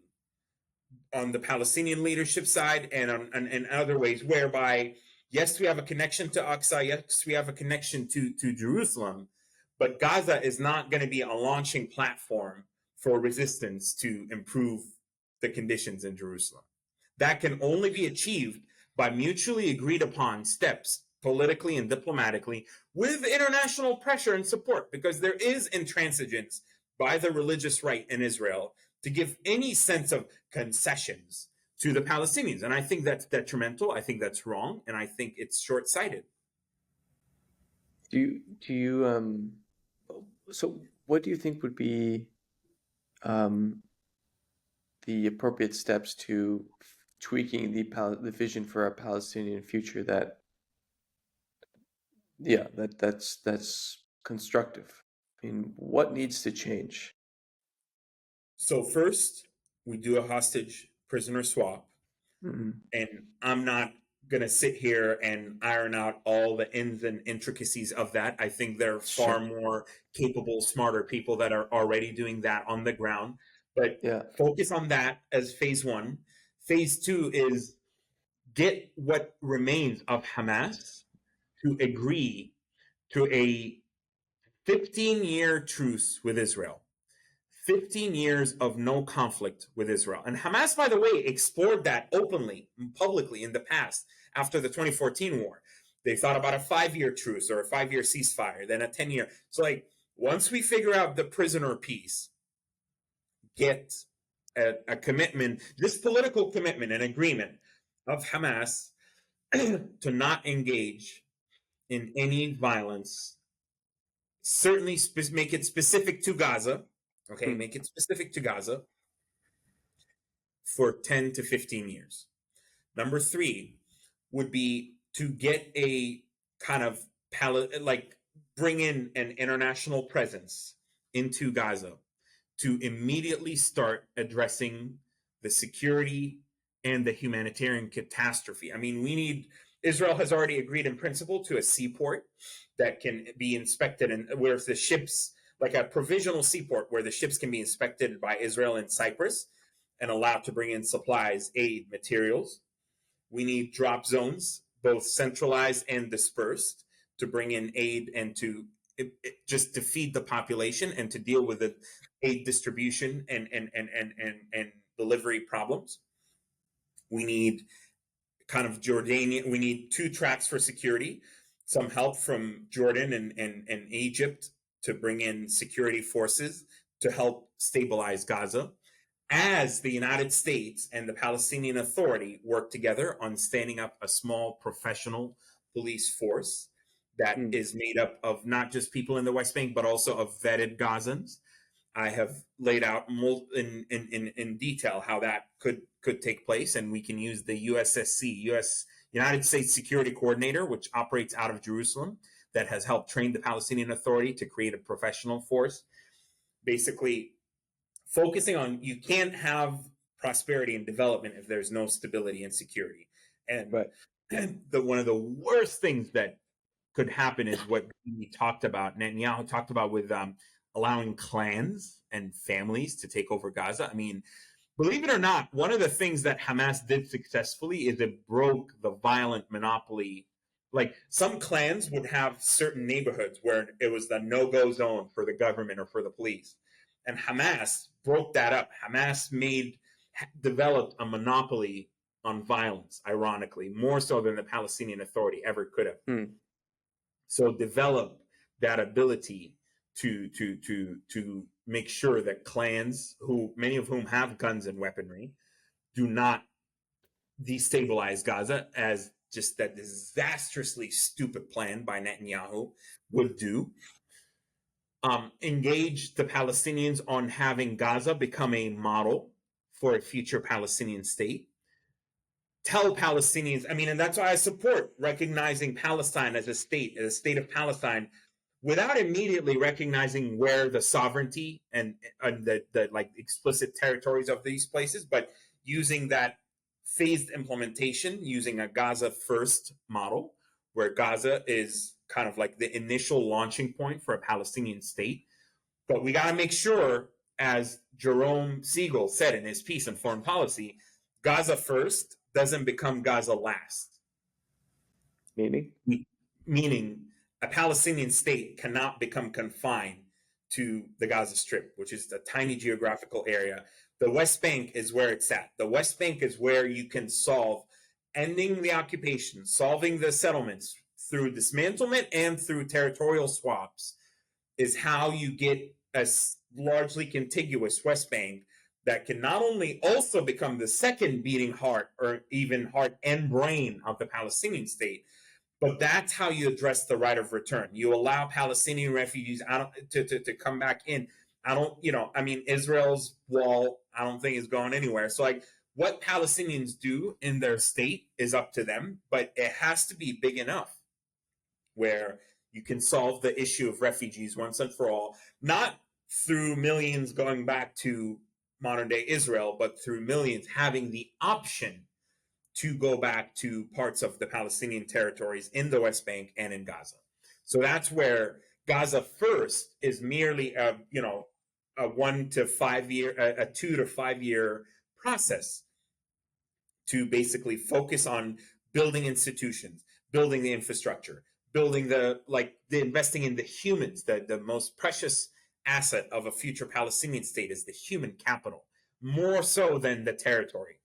on the Palestinian leadership side and in other ways whereby, yes, we have a connection to Aqsa, yes, we have a connection to Jerusalem, but Gaza is not going to be a launching platform for resistance to improve the conditions in Jerusalem. That can only be achieved by mutually agreed upon steps, politically and diplomatically, with international pressure and support, because there is intransigence by the religious right in Israel to give any sense of concessions to the Palestinians. And I think that's detrimental. I think that's wrong. And I think it's short-sighted. So what do you think would be the appropriate steps to tweaking the vision for a Palestinian future that's constructive? I mean, what needs to change? So first, we do a hostage prisoner swap. Mm-hmm. And I'm not going to sit here and iron out all the ins and intricacies of that. I think there are far more capable, smarter people that are already doing that on the ground. But focus on that as phase one. Phase two is get what remains of Hamas to agree to a 15-year truce with Israel. 15 years of no conflict with Israel. And Hamas, by the way, explored that openly and publicly in the past after the 2014 war. They thought about a 5-year truce or a 5-year ceasefire, then a 10-year. So, like, once we figure out the prisoner piece, get a commitment, this political commitment and agreement of Hamas to not engage in any violence, certainly make it specific to Gaza. Okay, make it specific to Gaza for 10 to 15 years. Number 3 would be to get a kind of bring in an international presence into Gaza to immediately start addressing the security and the humanitarian catastrophe. I mean, Israel has already agreed in principle to a seaport that can be inspected, and where the ships, like a provisional seaport where the ships can be inspected by Israel and Cyprus and allowed to bring in supplies, aid, materials. We need drop zones, both centralized and dispersed, to bring in aid and just to feed the population and to deal with the aid distribution and delivery problems. We need kind of Jordanian, we need 2 tracks for security, some help from Jordan and Egypt to bring in security forces to help stabilize Gaza, as the United States and the Palestinian Authority work together on standing up a small professional police force that is made up of not just people in the West Bank, but also of vetted Gazans. I have laid out in detail how that could take place, and we can use the USSC, United States Security Coordinator, which operates out of Jerusalem, that has helped train the Palestinian Authority to create a professional force, basically focusing on, you can't have prosperity and development if there's no stability and security. And one of the worst things that could happen is what Netanyahu talked about with allowing clans and families to take over Gaza. I mean, believe it or not, one of the things that Hamas did successfully is it broke the violent monopoly. Like, some clans would have certain neighborhoods where it was the no-go zone for the government or for the police. And Hamas broke that up. Hamas developed a monopoly on violence, ironically, more so than the Palestinian Authority ever could have. So develop that ability to make sure that clans, who many of whom have guns and weaponry, do not destabilize Gaza, as just that disastrously stupid plan by Netanyahu would do. Engage the Palestinians on having Gaza become a model for a future Palestinian state. Tell Palestinians, I mean, and that's why I support recognizing Palestine as a state of Palestine, without immediately recognizing where the sovereignty and the like explicit territories of these places, but using that phased implementation, using a Gaza first model, where Gaza is kind of like the initial launching point for a Palestinian state. But we got to make sure, as Jerome Siegel said in his piece on foreign policy, Gaza first doesn't become Gaza last. Meaning a Palestinian state cannot become confined to the Gaza Strip, which is a tiny geographical area. The West Bank is where it's at. The West Bank is where you can solve ending the occupation, solving the settlements through dismantlement and through territorial swaps, is how you get a largely contiguous West Bank that can not only also become the second beating heart, or even heart and brain, of the Palestinian state, but that's how you address the right of return. You allow Palestinian refugees to come back in. Israel's wall, I don't think is going anywhere. So like, what Palestinians do in their state is up to them, but it has to be big enough where you can solve the issue of refugees once and for all, not through millions going back to modern day Israel, but through millions having the option to go back to parts of the Palestinian territories in the West Bank and in Gaza. So that's where Gaza first is merely a 2 to 5 year process to basically focus on building institutions, building the infrastructure, building the investing in the humans. The most precious asset of a future Palestinian state is the human capital, more so than the territory.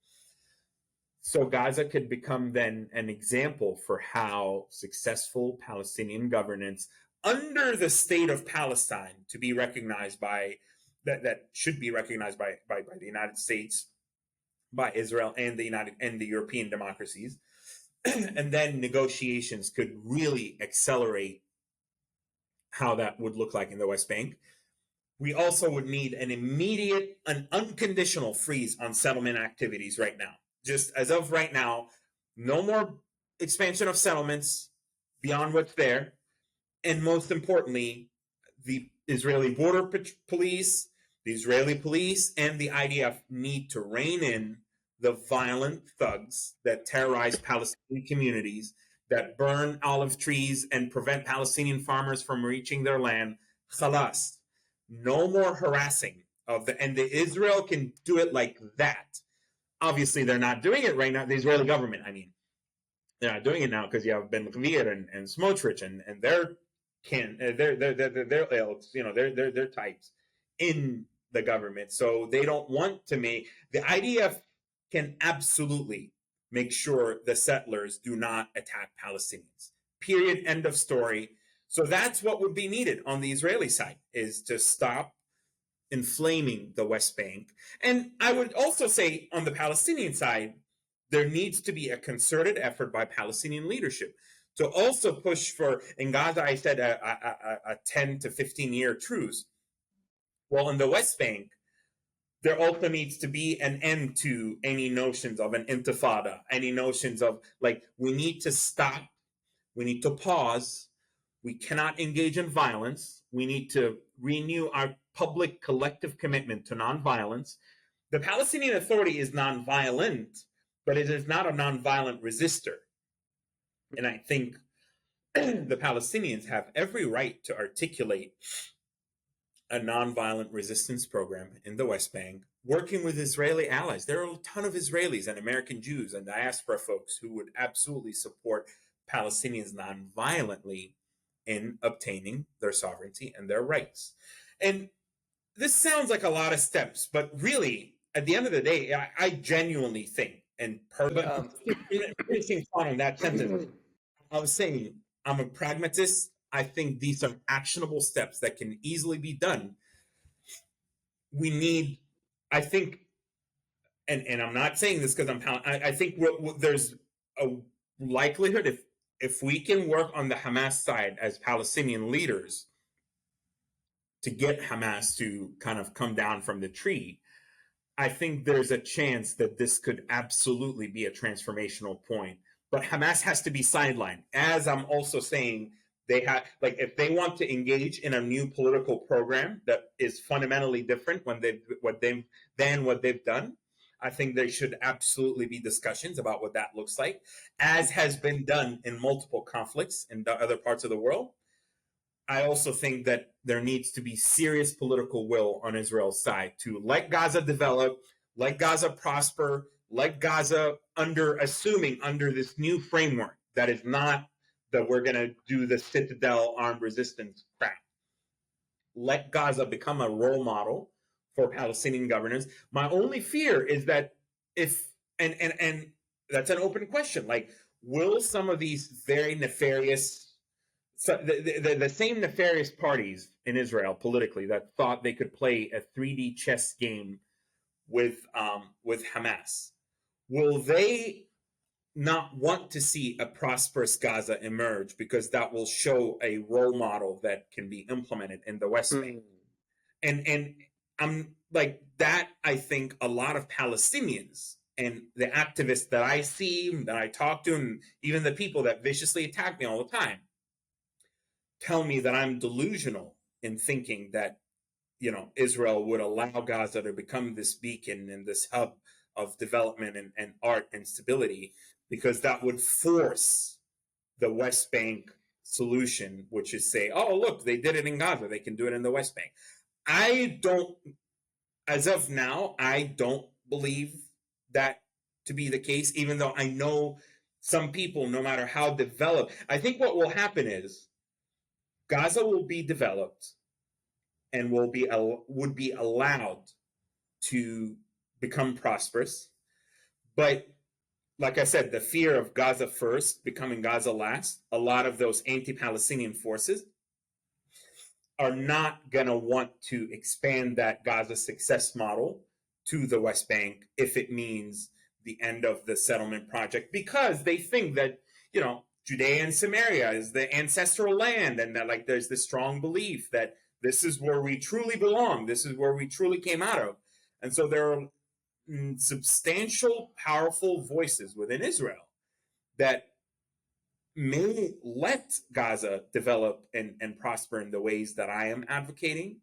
So Gaza could become then an example for how successful Palestinian governance under the state of Palestine, to be recognized by that should be recognized by the United States, by Israel, and the European democracies, and then negotiations could really accelerate how that would look like in the West Bank. We also would need an immediate, an unconditional freeze on settlement activities right now. Just as of right now, no more expansion of settlements beyond what's there. And most importantly, the Israeli border police, the Israeli police, and the IDF need to rein in the violent thugs that terrorize Palestinian communities, that burn olive trees and prevent Palestinian farmers from reaching their land. Khalas. No more harassing and the Israel can do it like that. Obviously, they're not doing it right now. The Israeli government, they're not doing it now because you have Ben Gvir and Smotrich and they're types in the government. So they don't want to make the IDF can absolutely make sure the settlers do not attack Palestinians. Period. End of story. So that's what would be needed on the Israeli side, is to stop inflaming the West Bank. And I would also say on the Palestinian side, there needs to be a concerted effort by Palestinian leadership to also push for, in Gaza, I said a 10 to 15 year truce. Well, in the West Bank, there also needs to be an end to any notions of an intifada, any notions of we need to stop, we need to pause, we cannot engage in violence, we need to renew our public collective commitment to nonviolence. The Palestinian Authority is nonviolent, but it is not a nonviolent resistor. And I think the Palestinians have every right to articulate a nonviolent resistance program in the West Bank, working with Israeli allies. There are a ton of Israelis and American Jews and diaspora folks who would absolutely support Palestinians nonviolently in obtaining their sovereignty and their rights. And this sounds like a lot of steps, but really, at the end of the day, I genuinely think but finishing on that sentence, I was saying I'm a pragmatist. I think these are actionable steps that can easily be done. We need, I think, and I'm not saying this because I think there's a likelihood if we can work on the Hamas side as Palestinian leaders to get Hamas to kind of come down from the tree, I think there's a chance that this could absolutely be a transformational point. But Hamas has to be sidelined. As I'm also saying, they have, like, if they want to engage in a new political program that is fundamentally different than what they've done, I think there should absolutely be discussions about what that looks like, as has been done in multiple conflicts in other parts of the world. I also think that there needs to be serious political will on Israel's side to let Gaza develop, let Gaza prosper, let Gaza assuming under this new framework that is not that we're going to do the citadel armed resistance crap. Let Gaza become a role model for Palestinian governance. My only fear is that and that's an open question. Like, will some of these very nefarious, so the same nefarious parties in Israel politically that thought they could play a 3D chess game with Hamas, will they not want to see a prosperous Gaza emerge because that will show a role model that can be implemented in the West Bank? And I'm like that. I think a lot of Palestinians and the activists that I see, that I talk to, and even the people that viciously attack me all the time, tell me that I'm delusional in thinking that, Israel would allow Gaza to become this beacon and this hub of development and art and stability, because that would force the West Bank solution, which is say, oh, look, they did it in Gaza, they can do it in the West Bank. As of now, I don't believe that to be the case, even though I know some people, no matter how developed, I think what will happen is Gaza will be developed and would be allowed to become prosperous. But like I said, the fear of Gaza first becoming Gaza last, a lot of those anti-Palestinian forces are not going to want to expand that Gaza success model to the West Bank if it means the end of the settlement project, because they think that, Judea and Samaria is the ancestral land, and that, like, there's this strong belief that this is where we truly belong. This is where we truly came out of. And so there are substantial, powerful voices within Israel that may let Gaza develop and prosper in the ways that I am advocating,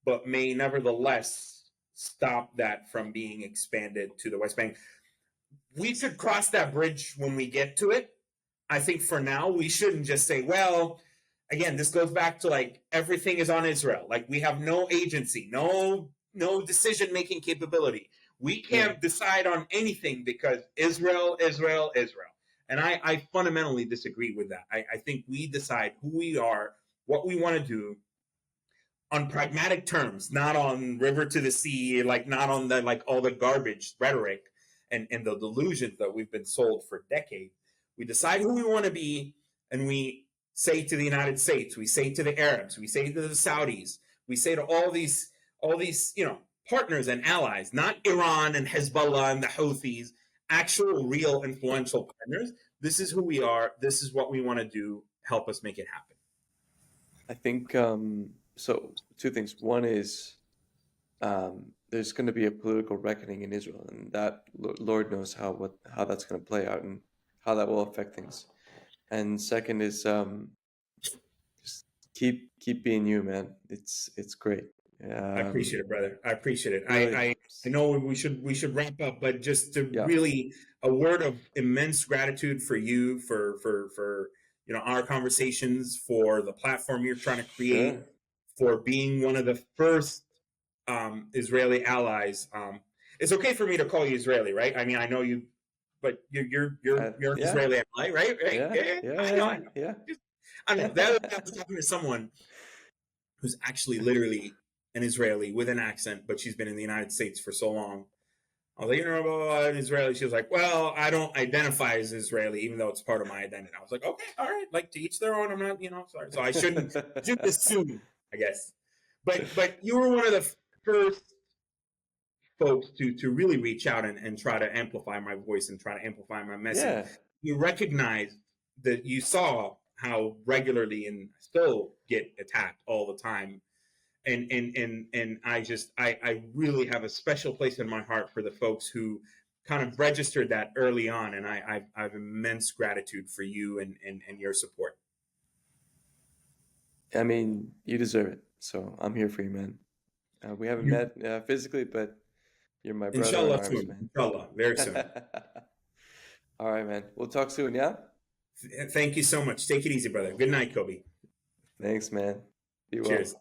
but may nevertheless stop that from being expanded to the West Bank. We should cross that bridge when we get to it. I think for now, we shouldn't just say, well, again, this goes back to, like, everything is on Israel. Like, we have no agency, no decision-making capability. We can't decide on anything because Israel. And I fundamentally disagree with that. I think we decide who we are, what we want to do on pragmatic terms, not on river to the sea, like not on the, like, all the garbage rhetoric and the delusions that we've been sold for decades. We decide who we want to be, and we say to the United States, we say to the Arabs, we say to the Saudis, we say to all these, partners and allies, not Iran and Hezbollah and the Houthis, actual, real, influential partners. This is who we are. This is what we want to do. Help us make it happen. I think so. Two things. One is there's going to be a political reckoning in Israel, and that Lord knows how that's going to play out and how that will affect things. And second is just keep being you, man. It's great. I appreciate it, brother. I appreciate it. Really. I know we should wrap up, but just to really a word of immense gratitude for you, for our conversations, for the platform you're trying to create, for being one of the first Israeli allies. It's okay for me to call you Israeli, right? I mean, I know you, but you're an Israeli ally, right? Yeah. I know. That I was talking to someone who's actually literally an Israeli with an accent, but she's been in the United States for so long. I was like, blah, blah, blah, I'm Israeli. She was like, well, I don't identify as Israeli, even though it's part of my identity. I was like, okay, all right, like to each their own. I'm not, sorry. So I shouldn't assume, I guess. But you were one of the first folks to really reach out and try to amplify my voice and try to amplify my message. Yeah. You recognized that you saw how regularly and still get attacked all the time. And I really have a special place in my heart for the folks who kind of registered that early on, and I have immense gratitude for you and your support. I mean, you deserve it. So I'm here for you, man. We haven't met physically, but you're my brother in Inshallah arms, soon. man. Inshallah, very soon. All right, man. We'll talk soon, yeah? Thank you so much. Take it easy, brother. Good night, Kobe. Thanks, man. Be well. Cheers.